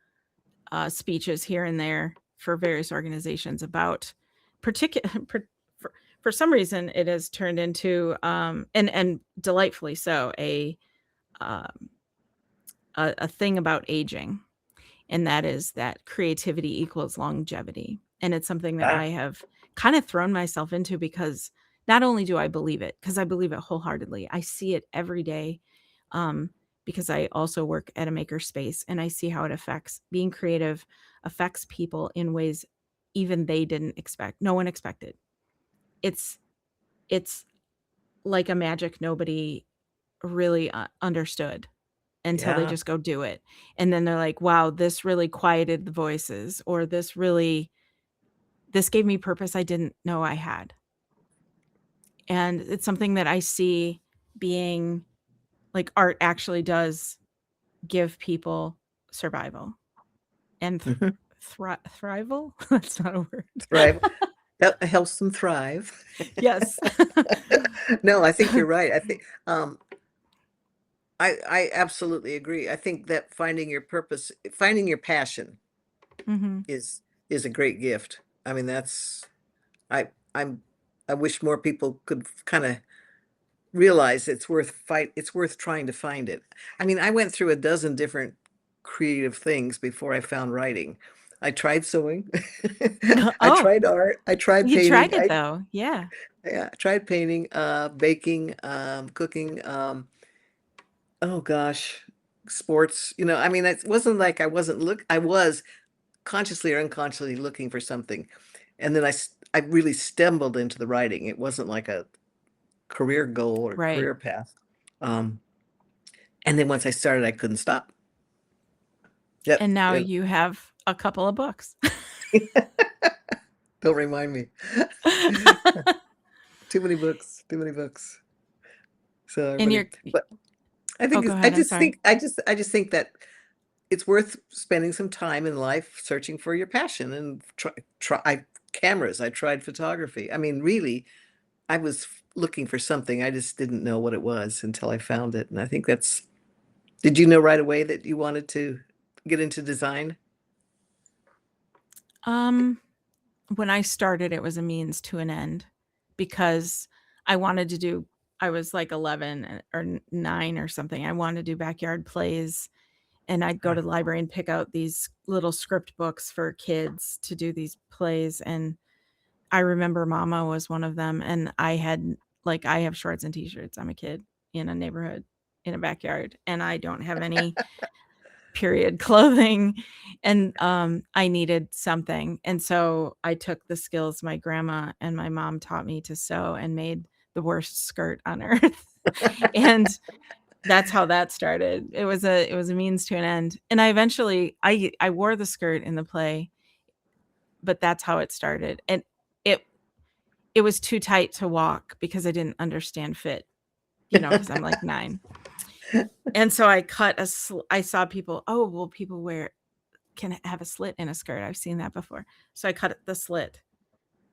S2: speeches here and there for various organizations about particular. For some reason, it has turned into and delightfully so um, a thing about aging, and that is that creativity equals longevity. And it's something that I
S3: Ah,
S2: have kind of thrown myself into because not only do I believe it, because I believe it wholeheartedly, I see it every day. Um, because I also work at a maker space and I see how it affects being creative, affects people in ways even they didn't expect. No one expected. It's it's like a magic nobody really understood until they
S3: yeah.
S2: just go do it. And then they're like, wow, this really quieted the voices, or this gave me purpose I didn't know I had. And it's something that I see being like art actually does give people survival and
S3: Mhm.
S2: thrival. That's not a word.
S3: Thrive. That helps them thrive.
S2: Yes.
S3: No, I think you're right. I absolutely agree. I think that finding your purpose, finding your passion
S2: Hmm.
S3: is a great gift. I mean, I I'm I wish more people could kind of realize it's worth trying to find it. I mean, I went through a dozen different creative things before I found writing. I tried sewing. I
S2: Oh,
S3: tried art. I tried
S2: you tried
S3: painting.
S2: it though. Yeah.
S3: I tried painting, baking, cooking, oh gosh, sports. I mean, it wasn't like I was consciously or unconsciously looking for something. And then I really stumbled into the writing. It wasn't like a career goal or
S2: Right.
S3: career path. Um, and then once I started, I couldn't stop. Yep.
S2: And now
S3: Yep.
S2: you have a couple of books.
S3: Don't remind me. Too many books, too many books. So
S2: And
S3: everybody,
S2: you're
S3: but I
S2: Oh,
S3: think
S2: go
S3: I
S2: ahead. I'm
S3: just
S2: sorry.
S3: think I just think that it's worth spending some time in life searching for your passion and try cameras. I tried photography. I mean, really, I was looking for something. I just didn't know what it was until I found it. And I think did you know right away that you wanted to get into design?
S2: Um, when I started, it was a means to an end because I wanted to do I was like 11 or 9 or something. I wanted to do backyard plays, and I'd go to the library and pick out these little script books for kids to do these plays, and I remember Mama was one of them, and I have shorts and t-shirts. I'm a kid in a neighborhood in a backyard, and I don't have any period clothing, and I needed something, and so I took the skills my grandma and my mom taught me to sew and made the worst skirt on earth. And that's how that started. It was a means to an end, and I wore the skirt in the play, but that's how it started, and it it was too tight to walk because I didn't understand fit, because I'm like 9. And so I saw people, "Oh, well, people can have a slit in a skirt. I've seen that before." So I cut the slit.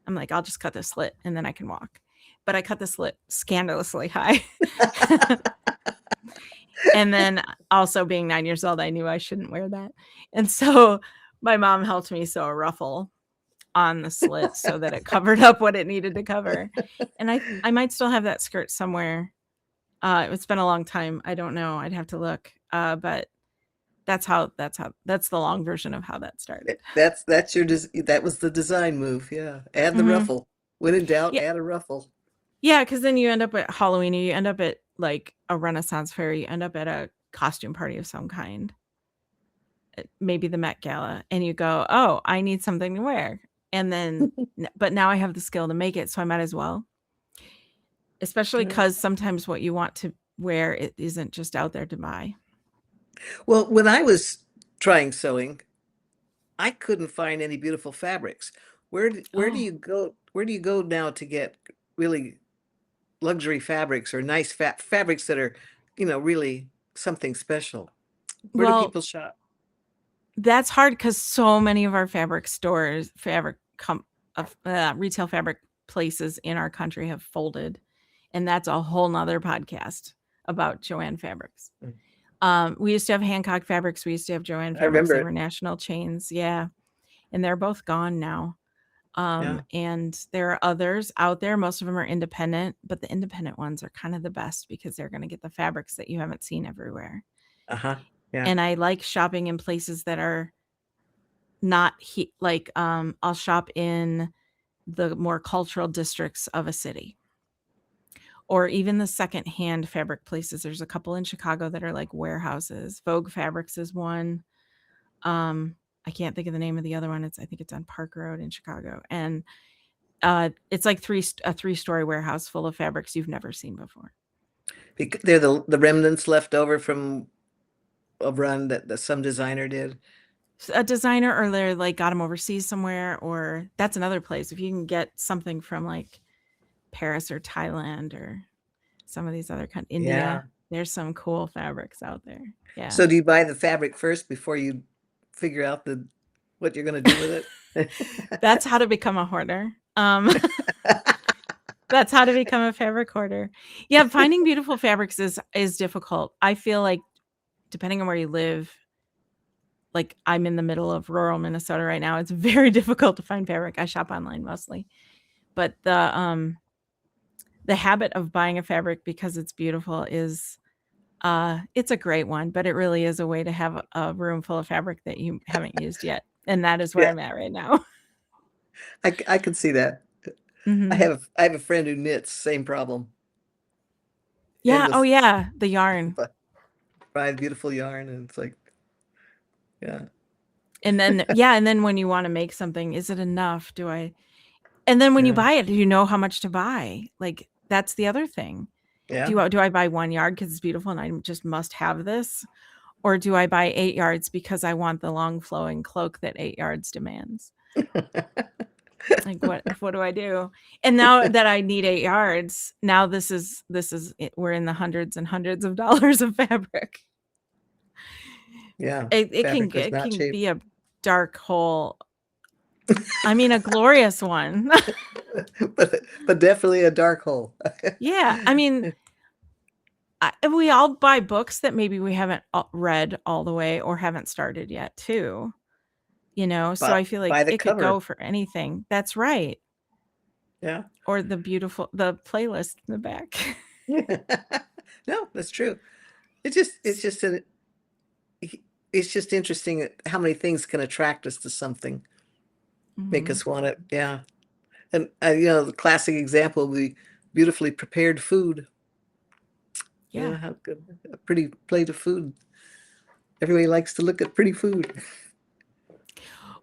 S2: I'm like, "I'll just cut the slit and then I can walk." But I cut the slit scandalously high. And then also being 9 years old, I knew I shouldn't wear that. And so my mom helped me sew a ruffle on the slit so that it covered up what it needed to cover. And I might still have that skirt somewhere. It's been a long time. I don't know. I'd have to look. But that's the long version of how that started.
S3: That was the design move. Yeah. Add the
S2: Mhm.
S3: ruffle. When in doubt,
S2: Yeah.
S3: add a ruffle.
S2: Yeah, because then you end up at Halloween, or you end up at, like, a Renaissance fair, you end up at a costume party of some kind, maybe the Met Gala, and you go, "Oh, I need something to wear." And then but now I have the skill to make it, so I might as well. Especially
S3: Yeah.
S2: because sometimes what you want to wear, it isn't just out there to buy.
S3: Well, when I was trying sewing, I couldn't find any beautiful fabrics. Where do
S2: Oh,
S3: you go? Where do you go now to get really luxury fabrics or nice fabrics that are, really something special? Where do
S2: well,
S3: people shop?
S2: that's hard because so many of our fabric stores, retail fabric places in our country have folded, and that's a whole nother podcast about Joanne Fabrics.
S3: Mm.
S2: We used to have Hancock Fabrics, we used to have Joanne
S3: I
S2: Fabrics,
S3: remember
S2: they
S3: it.
S2: were national chains, yeah, and they're both gone now.
S3: Yeah.
S2: And there are others out there, most of them are independent, but the independent ones are kind of the best because they're gonna get the fabrics that you haven't seen everywhere.
S3: Uh-huh. Yeah.
S2: And I like shopping in places that are not like, I'll shop in the more cultural districts of a city, or even the secondhand fabric places. There's a couple in Chicago that are like warehouses. Vogue Fabrics is one. I can't think of the name of the other one. I think it's on Park Road in Chicago, and it's like a 3-story warehouse full of fabrics you've never seen before.
S3: They're the remnants left over from a run that some designer did.
S2: A designer, or they're like got them overseas somewhere, or that's another place. If you can get something from like Paris or Thailand or some of these other
S3: Yeah.
S2: India, there's some cool fabrics out there. Yeah.
S3: So do you buy the fabric first before you figure out what you're going to do with it?
S2: That's how to become a hoarder. That's how to become a fabric hoarder. Yeah, finding beautiful fabrics is difficult. I feel like depending on where you live, like I'm in the middle of rural Minnesota right now, it's very difficult to find fabric. I shop online mostly. But the habit of buying a fabric because it's beautiful is it's a great one, but it really is a way to have a room full of fabric that you haven't used yet. And that is where
S3: Yeah,
S2: I'm at right now.
S3: I can see that. I
S2: Hmm.
S3: have a friend who knits, same problem.
S2: Yeah. Oh,
S3: Endless
S2: yeah. The yarn.
S3: buy beautiful yarn, and it's like, yeah,
S2: And then, yeah. And then when you want to make something, is it enough? And then when you
S3: yeah,
S2: buy it, do you know how much to buy? Like, that's the other thing.
S3: yeah.
S2: Do I buy 1 yard because it's beautiful and I just must have this? Or do I buy 8 yards because I want the long flowing cloak that 8 yards demands? Like, what do I do? And now that I need 8 yards, now we're in the hundreds and hundreds of dollars of fabric.
S3: Yeah,
S2: It can
S3: fabric is not cheap.
S2: be a dark hole. I mean, a glorious one.
S3: But definitely a dark hole.
S2: Yeah. I mean, we all buy books that maybe we haven't read all the way or haven't started yet, too. So I feel like
S3: By the
S2: it could go
S3: cover.
S2: for anything. That's right.
S3: Yeah.
S2: Or the playlist in the back.
S3: No, that's true. It's just interesting how many things can attract us to something, make
S2: Mhm.
S3: us want it. Yeah. And the classic example would be beautifully prepared food.
S2: Yeah.
S3: How good a pretty plate of food. Everybody likes to look at pretty food.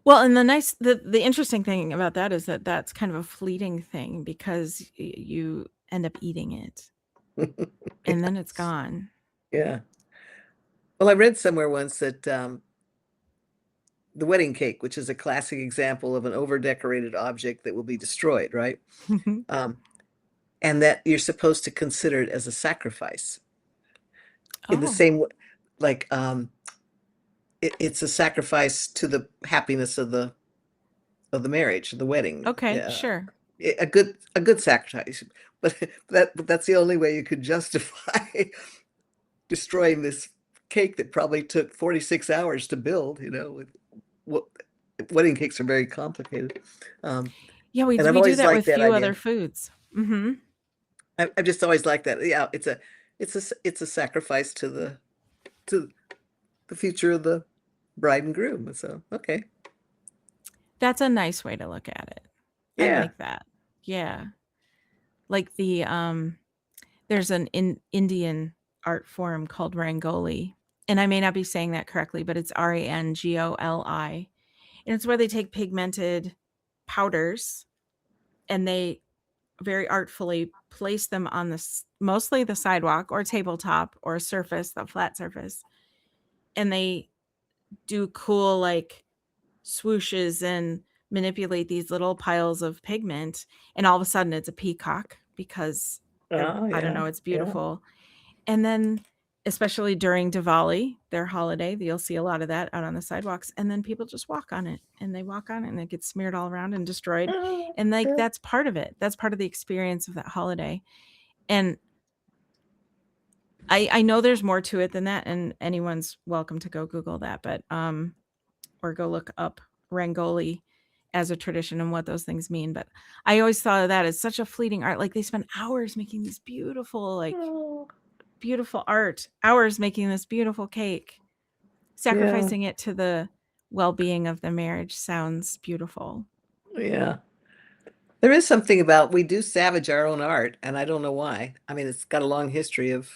S2: Well, and the interesting thing about that is that that's kind of a fleeting thing because you end up eating it and then it's gone.
S3: Yeah. Well, I read somewhere once that the wedding cake, which is a classic example of an over-decorated object that will be destroyed, right? Um, and that you're supposed to consider it as a sacrifice in the
S2: Oh,
S3: same way, like it's a sacrifice to the happiness of the marriage, the wedding.
S2: okay,
S3: Yeah,
S2: sure.
S3: a good sacrifice, but that's the only way you could justify destroying this cake that probably took 46 hours to build. What wedding cakes are very complicated. Um,
S2: Yeah,
S3: and I've
S2: we do
S3: always
S2: that
S3: liked
S2: with
S3: that
S2: few other
S3: idea.
S2: foods. Hmm.
S3: I've just always liked that. Yeah, it's a sacrifice to the future of the bride and groom. So okay,
S2: That's a nice way to look at it. I
S3: yeah.
S2: like that. Yeah. Like there's an Indian art form called Rangoli, and I may not be saying that correctly, but it's Rangoli, and it's where they take pigmented powders and they very artfully place them on mostly the sidewalk or tabletop or a surface, the flat surface, and they do cool like swooshes and manipulate these little piles of pigment, and all of a sudden it's a peacock because
S3: Oh
S2: I don't
S3: yeah,
S2: know, it's
S3: yeah.
S2: beautiful. And then especially during Diwali, their holiday, you'll see a lot of that out on the sidewalks, and then people just walk on it and they walk on it and it gets smeared all around and destroyed.
S3: Oh,
S2: And like
S3: yeah.
S2: that's part of it. That's part of the experience of that holiday. And I know there's more to it than that, and anyone's welcome to go Google that, but or go look up Rangoli as a tradition and what those things mean. But I always thought of that as such a fleeting art. Like they spend hours making these beautiful,
S3: Oh,
S2: beautiful art, hours making this beautiful cake,
S3: yeah,
S2: sacrificing it to the well-being of the marriage sounds beautiful.
S3: yeah. There is something about we do savage our own art, and I don't know why. I mean, it's got a long history of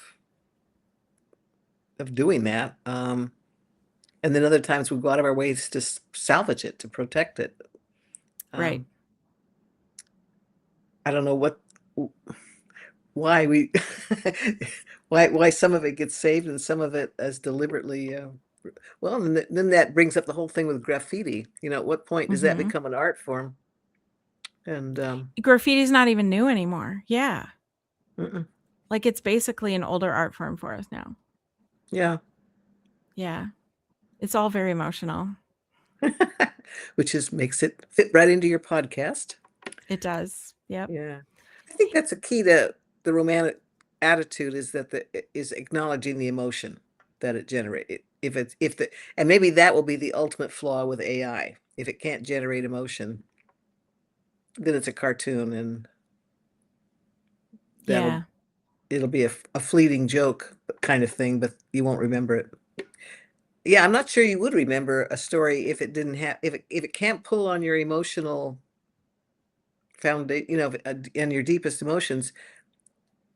S3: doing that. And then other times we go out of our ways to salvage it, to protect it.
S2: Right.
S3: Um, I don't know why we why some of it gets saved and some of it as deliberately well, and then that brings up the whole thing with graffiti. At what point does that
S2: Hmm.
S3: become an art form? And
S2: Graffiti's not even new anymore. Yeah.
S3: mm-mm,
S2: Like it's basically an older art form for us now.
S3: yeah,
S2: Yeah. It's all very emotional.
S3: which is makes it fit right into your podcast.
S2: It does. Yep.
S3: Yeah, I think that's a key to the romantic attitude is that is acknowledging the emotion that it generates. If the and maybe that will be the ultimate flaw with AI. If it can't generate emotion, then it's a cartoon, and that'll
S2: Yeah.
S3: it'll be a fleeting joke kind of thing, but you won't remember it. Yeah, I'm not sure you would remember a story if it didn't have, if it can't pull on your emotional foundation, and your deepest emotions.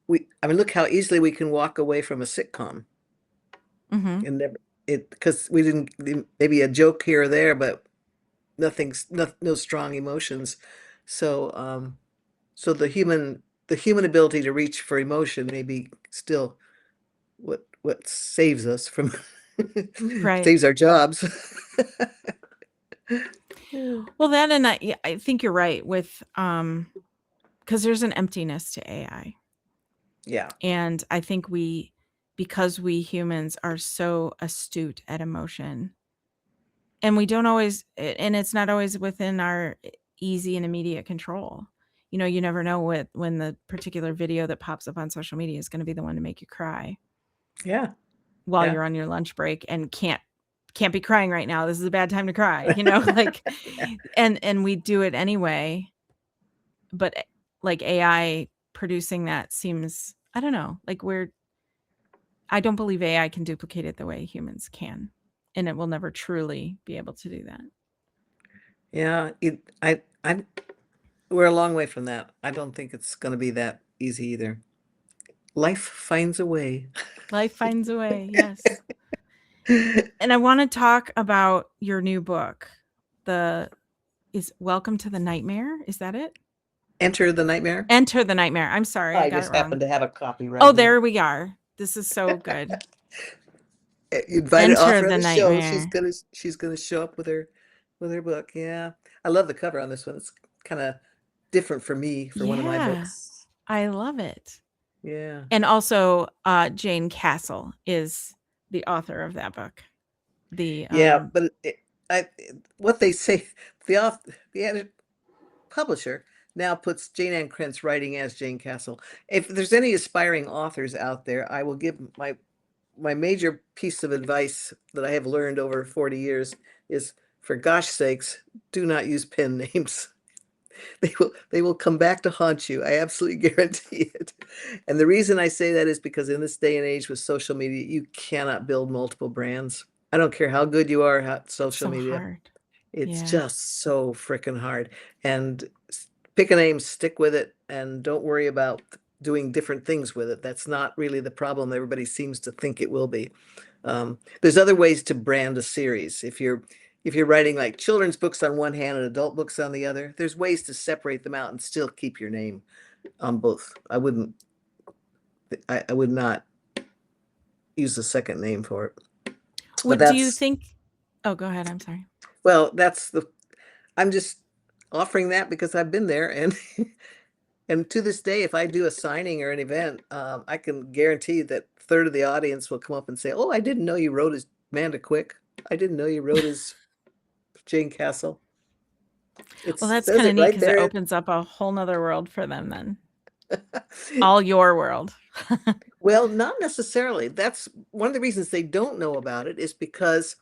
S3: I mean, look how easily we can walk away from a sitcom
S2: Hmm.
S3: and never it because we didn't, maybe a joke here or there, but no strong emotions. So, so the human ability to reach for emotion may be still what saves us from
S2: Right.
S3: saves our jobs.
S2: Well, that and yeah, I think you're right with because there's an emptiness to AI.
S3: Yeah,
S2: And I think because we humans are so astute at emotion, and we don't always, and it's not always within our easy and immediate control. You never know when the particular video that pops up on social media is going to be the one to make you cry
S3: yeah,
S2: while
S3: yeah.
S2: you're on your lunch break and can't be crying right now. This is a bad time to cry, like,
S3: Yeah.
S2: and we do it anyway. But like AI producing that seems, I don't know, like I don't believe AI can duplicate it the way humans can, and it will never truly be able to do that.
S3: Yeah, we're a long way from that. I don't think it's going to be that easy either. Life finds a way.
S2: Life finds a way, yes. And I want to talk about your new book. The is Welcome to the Nightmare. Is that it?
S3: Enter the Nightmare.
S2: Enter the Nightmare. I'm sorry, I
S3: I
S2: got it
S3: just happen
S2: wrong.
S3: to have a copy right
S2: Oh,
S3: here.
S2: there we are. This is so good.
S3: Invited
S2: Enter
S3: author of
S2: the
S3: the show. She's
S2: Nightmare.
S3: gonna show up with her book. Yeah, I love the cover on this one. It's kind of different for me for one of my
S2: Yeah,
S3: books.
S2: I love it.
S3: Yeah,
S2: And also, Jane Castle is the author of that book. The
S3: yeah, but what they say, the publisher now puts Jayne Ann Krentz writing as Jane Castle. If there's any aspiring authors out there, I will give my major piece of advice that I have learned over 40 years is, for gosh sakes, do not use pen names. They will come back to haunt you. I absolutely guarantee it. And the reason I say that is because in this day and age with social media, you cannot build multiple brands. I don't care how good you are at
S2: It's
S3: social
S2: so
S3: media.
S2: hard.
S3: It's
S2: Yeah.
S3: just so freaking hard. And pick a name, stick with it, and don't worry about doing different things with it. That's not really the problem everybody seems to think it will be. There's other ways to brand a series. If you're writing like children's books on one hand and adult books on the other, there's ways to separate them out and still keep your name on both. I would not use a second name for it. But
S2: Do you
S3: that's,
S2: think Oh, go ahead, I'm sorry.
S3: well, I'm just offering that because I've been there, and and to this day, if I do a signing or an event, I can guarantee that third of the audience will come up and say, "Oh, I didn't know you wrote as Amanda Quick. I didn't know you wrote as Jane Castle." It
S2: Well, that's
S3: says
S2: kinda
S3: it
S2: neat
S3: right
S2: because it
S3: there.
S2: opens up a whole 'nother world for them then. All your world.
S3: Well, not necessarily. That's one of the reasons they don't know about it, is because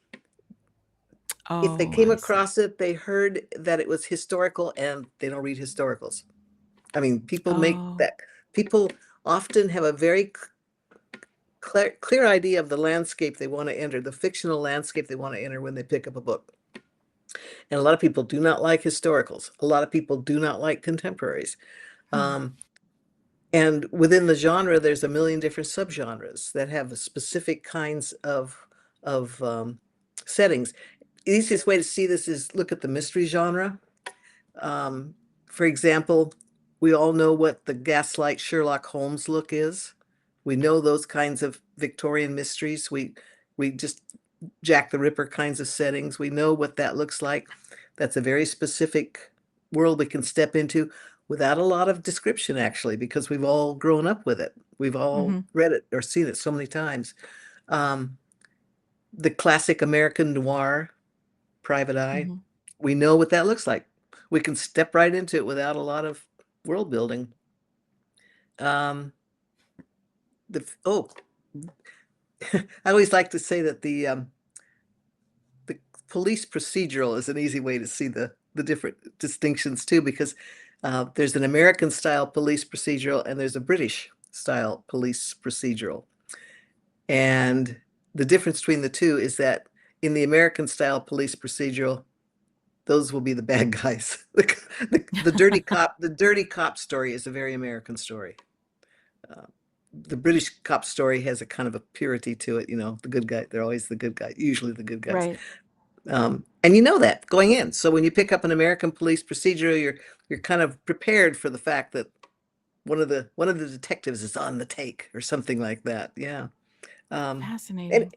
S3: if they
S2: Oh,
S3: came
S2: I see.
S3: across it, they heard that it was historical, and they don't read historicals. I mean,
S2: Oh.
S3: people often have a very clear idea of the landscape they want to enter, the fictional landscape they want to enter when they pick up a book. And a lot of people do not like historicals. A lot of people do not like contemporaries.
S2: Hmm.
S3: Um, and within the genre, there's a million different subgenres that have specific kinds of settings. The easiest way to see this is look at the mystery genre. Um, for example, we all know what the gaslight Sherlock Holmes look is. We know those kinds of Victorian mysteries. We just Jack the Ripper kinds of settings. We know what that looks like. That's a very specific world we can step into without a lot of description, actually, because we've all grown up with it. We've all
S2: Mhm.
S3: read it or seen it so many times. Um, the classic American noir, Private Eye,
S2: Mhm.
S3: we know what that looks like. We can step right into it without a lot of world building. Um, oh, I always like to say that the police procedural is an easy way to see the different distinctions too, because there's an American style police procedural and there's a British style police procedural. And the difference between the two is that in the American style police procedural, those will be the bad guys. The dirty cop story is a very American story. Uh, the British cop story has a kind of a purity to it, the good guy, they're always the good guy, usually the good guys.
S2: Right.
S3: And you know that going in. So when you pick up an American police procedural, you're kind of prepared for the fact that one of the detectives is on the take or something like that. Yeah. And
S2: Fascinating.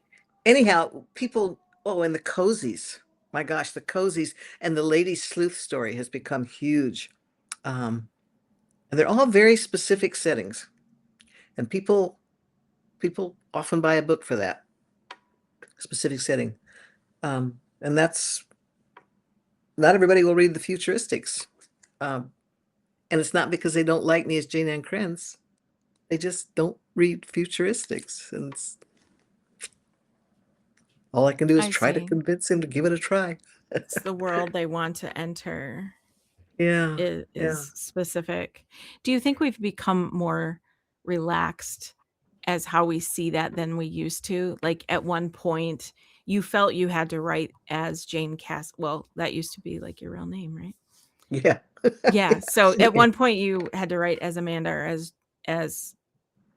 S3: anyhow, people, and the cozies. My gosh, the cozies and the lady sleuth story has become huge. And they're all very specific settings. And people often buy a book for that specific setting. And that's not everybody will read the futuristics. And it's not because they don't like me as Jayne Ann Krentz. They just don't read futuristics. And all I can do is
S2: I
S3: try to
S2: see.
S3: convince him to give it a try.
S2: It's the world they want to enter
S3: Yeah.
S2: is
S3: Yeah.
S2: specific. Do you think we've become more relaxed as how we see that than we used to? Like at one point, you felt you had to write as Jane Cass. Well, that used to be like your real name, right?
S3: Yeah.
S2: Yeah. So at
S3: Yeah.
S2: one point, you had to write as Amanda or as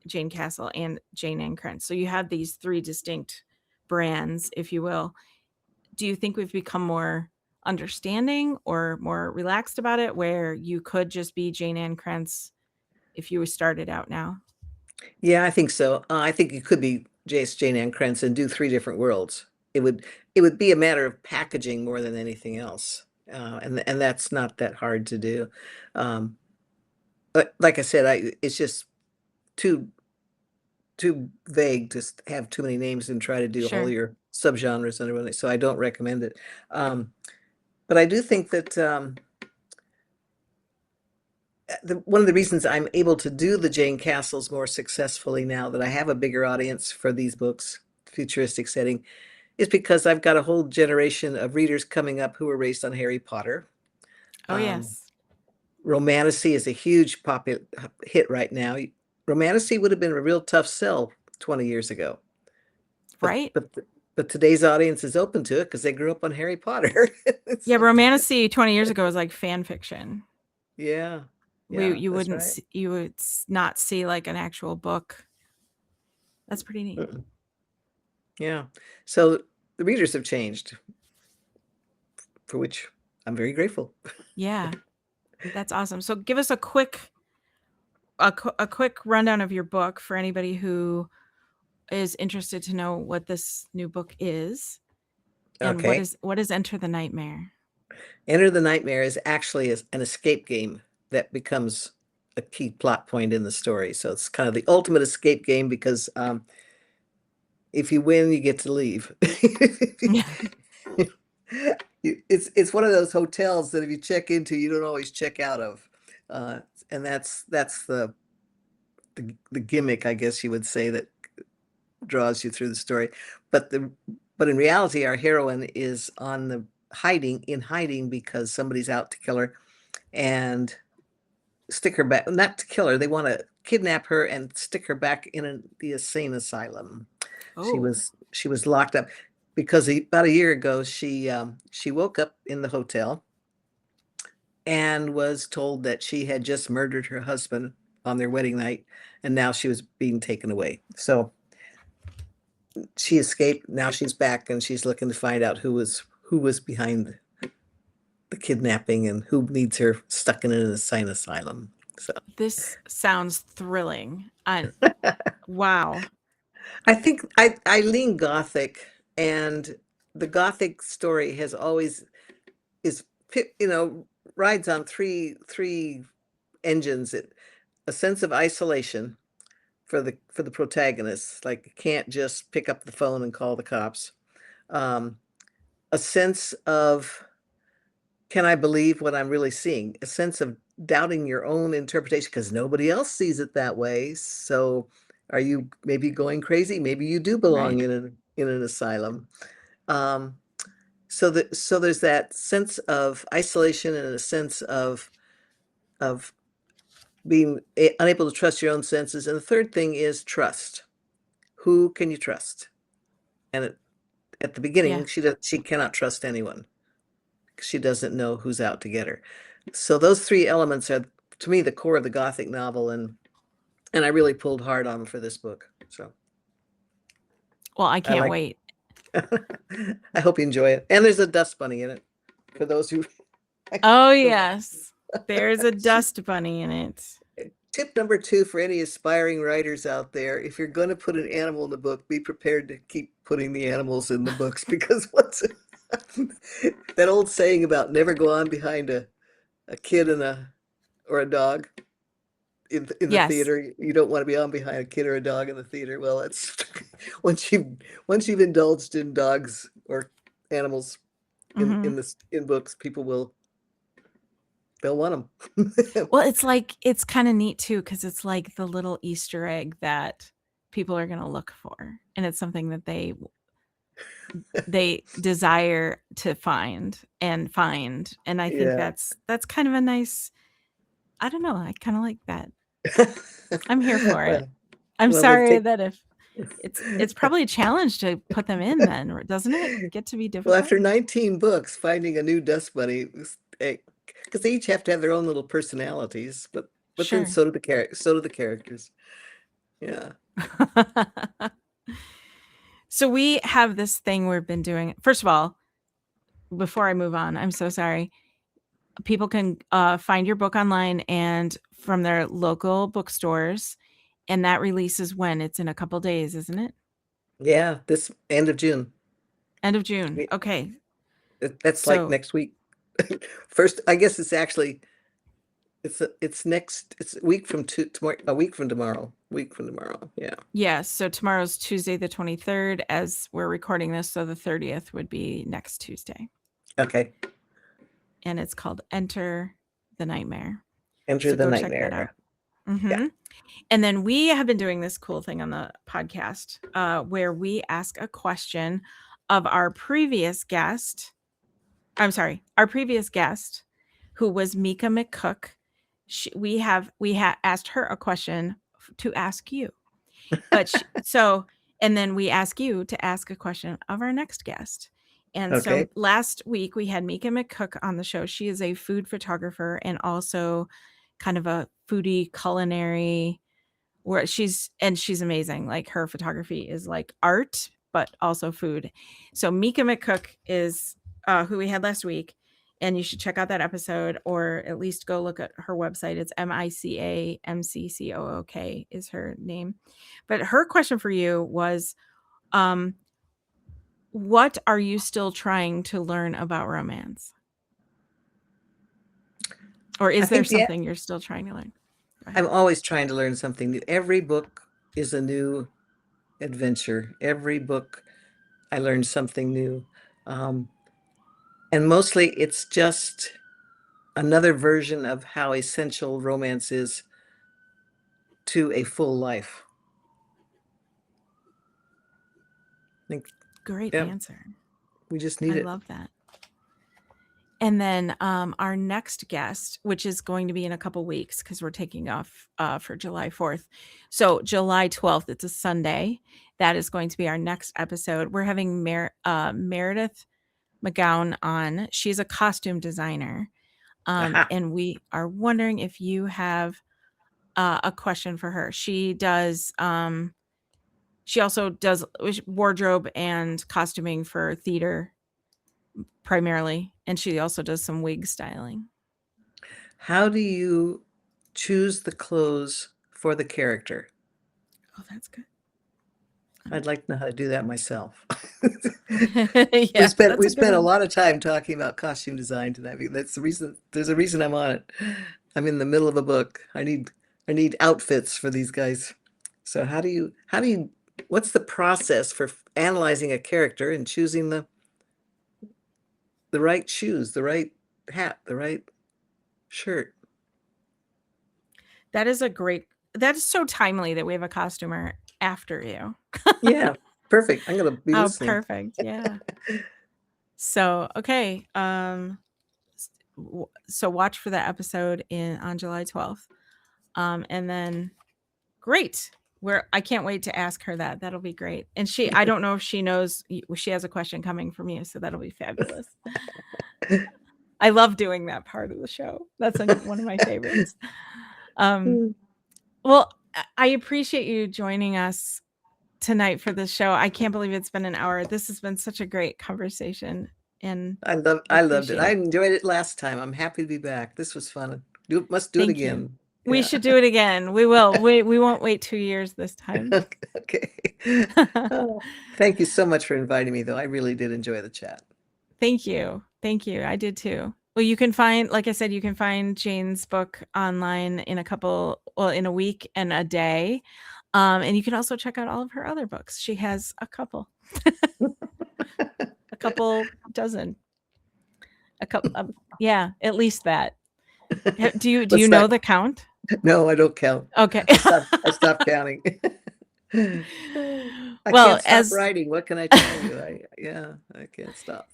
S2: Jane Castle and Jayne Ann Krentz. So you have these three distinct brands, if you will. Do you think we've become more understanding or more relaxed about it, where you could just be Jayne Ann Krentz if you started out now?
S3: Yeah, I think so. I think you could be Jayne Ann Krentz and do three different worlds. It would be a matter of packaging more than anything else, and that's not that hard to do. But like I said, it's just too vague to have too many names and try to do all
S2: Sure.
S3: your subgenres and everything. So I don't recommend it. But I do think that one of the reasons I'm able to do the Jane Castles more successfully now that I have a bigger audience for these books, futuristic setting, is because I've got a whole generation of readers coming up who were raised on Harry Potter.
S2: Oh,
S3: Um,
S2: yes.
S3: Romanticy is a huge hit right now. Romanticy would have been a real tough sell 20 years ago.
S2: Right?
S3: But today's audience is open to it because they grew up on Harry Potter.
S2: Yeah,
S3: So,
S2: romanticy 20 years ago was like fan fiction.
S3: yeah.
S2: You
S3: That's
S2: wouldn't
S3: right.
S2: you would not see like an actual book. That's pretty neat.
S3: Yeah. So the readers have changed, for which I'm very grateful.
S2: Yeah. That's awesome. So give us a quick rundown of your book for anybody who is interested to know what this new book is. And
S3: Okay.
S2: what is Enter the Nightmare?
S3: Enter the Nightmare is actually an escape game that becomes a key plot point in the story. So it's kind of the ultimate escape game because if you win, you get to leave. It's one of those hotels that if you check into, you don't always check out of, and that's the gimmick, I guess you would say, that draws you through the story. But in reality, our heroine is in hiding because somebody's out to kill her and stick her back. Not to kill her, they want to kidnap her and stick her back in the insane asylum.
S2: Oh.
S3: She was locked up because about a year ago she woke up in the hotel and was told that she had just murdered her husband on their wedding night, and now she was being taken away. So she escaped. Now she's back, and she's looking to find out who was behind the kidnapping and who needs her stuck in an insane asylum. So
S2: This sounds thrilling. Wow.
S3: I think I lean gothic, and the gothic story has always is rides on three engines. A sense of isolation for the protagonist, like you can't just pick up the phone and call the cops. A sense of, can I believe what I'm really seeing? A sense of doubting your own interpretation because nobody else sees it that way. So are you maybe going crazy? Maybe you do belong
S2: Right.
S3: in an asylum. Um, so there's that sense of isolation and a sense of being unable to trust your own senses. And the third thing is trust. Who can you trust? And at the beginning,
S2: Yeah.
S3: she cannot trust anyone. She doesn't know who's out to get her. So those three elements are, to me, the core of the Gothic novel, and I really pulled hard on them for this book. So
S2: Well, I
S3: I
S2: can't
S3: like.
S2: wait.
S3: I hope you enjoy it. And there's a dust bunny in it for those who.
S2: Oh, yes. There's a dust bunny in it.
S3: Tip number 2 for any aspiring writers out there: if you're going to put an animal in the book, be prepared to keep putting the animals in the books, because what's that old saying about never go on behind a kid or a dog in the
S2: Yes.
S3: theater. You don't want to be on behind a kid or a dog in the theater. Well, it's once you've indulged in dogs or animals
S2: Mhm.
S3: in books, they'll want them.
S2: Well, it's kinda neat too, because it's like the little Easter egg that people are gonna look for, and it's something that they desire to find, and I think
S3: Yeah.
S2: that's kind of a nice, I don't know, I kinda like that. I'm here for it.
S3: Well,
S2: I'm
S3: they've
S2: sorry
S3: taken.
S2: that if it's probably a challenge to put them in then, or doesn't it get to be
S3: Well,
S2: difficult?
S3: after 19 books, finding a new dust bunny, because they each have to have their own little personalities, but then
S2: Sure.
S3: so do the characters. Yeah.
S2: So we have this thing we've been doing. First of all, before I move on, I'm so sorry. People can find your book online and from their local bookstores, and that releases when? It's in a couple days, isn't it?
S3: Yeah, this end of June.
S2: End of June.
S3: It-
S2: Okay.
S3: That's like
S2: So
S3: next week. First, I guess it's actually it's a week from tomorrow, a week from tomorrow. Week from tomorrow. Yeah.
S2: yeah, so tomorrow's Tuesday the 23rd as we're recording this, so the 30th would be next Tuesday.
S3: Okay.
S2: And it's called Enter the Nightmare.
S3: Enter
S2: So
S3: the
S2: go check that out.
S3: Nightmare. Yeah.
S2: Mhm. And then we have been doing this cool thing on the podcast where we ask a question of our previous guest. I'm sorry, our previous guest, who was Mika McCook. We asked her a question to ask you, and then we ask you to ask a question of our next guest. And so
S3: Okay.
S2: last week we had Mika McCook on the show. She is a food photographer and also kind of a foodie culinary, where she's amazing. Like her photography is like art, but also food. So Mika McCook is who we had last week, and you should check out that episode, or at least go look at her website. It's MICAMCCOOK is her name. But her question for you was, what are you still trying to learn about romance? Or
S3: I
S2: is there
S3: think
S2: something you're still trying to learn? Go ahead.
S3: I'm always trying to learn something new. Every book is a new adventure. Every book I learn something new. Um, and mostly it's just another version of how essential romance is to a full life. I think,
S2: Great
S3: yeah,
S2: answer.
S3: we just need
S2: I
S3: it.
S2: love that. And then our next guest, which is going to be in a couple weeks because we're taking off for July 4th. So July 12th, it's a Sunday. That is going to be our next episode. We're having Meredith McGowan on. She's a costume designer.
S3: Aha.
S2: And we are wondering if you have a question for her. She also does wardrobe and costuming for theater primarily, and she also does some wig styling.
S3: How do you choose the clothes for the character?
S2: Oh, that's good.
S3: I'd like to know how to do that myself.
S2: Yeah, that's
S3: We
S2: a good
S3: spent a
S2: one.
S3: lot of time talking about costume design tonight. I mean, that's the reason. There's a reason I'm on it. I'm in the middle of a book. I need outfits for these guys. So what's the process for analyzing a character and choosing the right shoes, the right hat, the right shirt?
S2: That is so timely that we have a costumer after you.
S3: Yeah, perfect. I'm gonna be
S2: Oh,
S3: listening.
S2: perfect. Yeah. So, okay. So watch for that episode on July 12th. And then great. I can't wait to ask her that. That'll be great. And I don't know if she knows she has a question coming from you, so that'll be fabulous. I love doing that part of the show. That's one of my favorites. Well, I appreciate you joining us tonight for this show. I can't believe it's been an hour. This has been such a great conversation, and
S3: I loved it. I enjoyed it last time. I'm happy to be back. This was fun. Must do it again.
S2: We should do it again. We will. We won't wait 2 years this time.
S3: Okay. Thank you so much for inviting me, though. I really did enjoy the chat.
S2: Thank you. I did too. Well, you can find, like I said, you can find Jayne's book online in in a week and a day. And you can also check out all of her other books. She has a couple, dozen, yeah, at least that. Do you know the count?
S3: No, I don't count.
S2: Okay.
S3: I stopped counting. I can't stop writing. What can I tell you? I can't stop.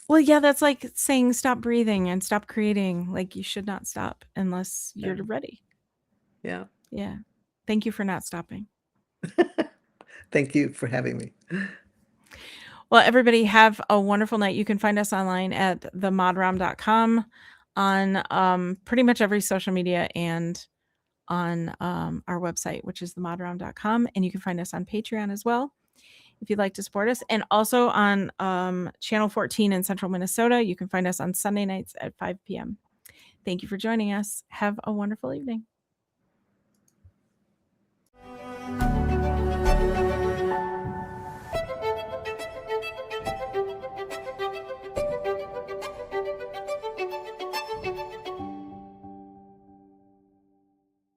S2: Well, yeah, that's like saying stop breathing and stop creating. Like, you should not stop unless you're ready.
S3: Yeah.
S2: Yeah. Thank you for not stopping.
S3: Thank you for having me.
S2: Well, everybody have a wonderful night. You can find us online at themodrom.com, on pretty much every social media, and on our website, which is themodrom.com. And you can find us on Patreon as well, if you'd like to support us. And also on Channel 14 in Central Minnesota. You can find us on Sunday nights at 5 p.m. Thank you for joining us. Have a wonderful evening.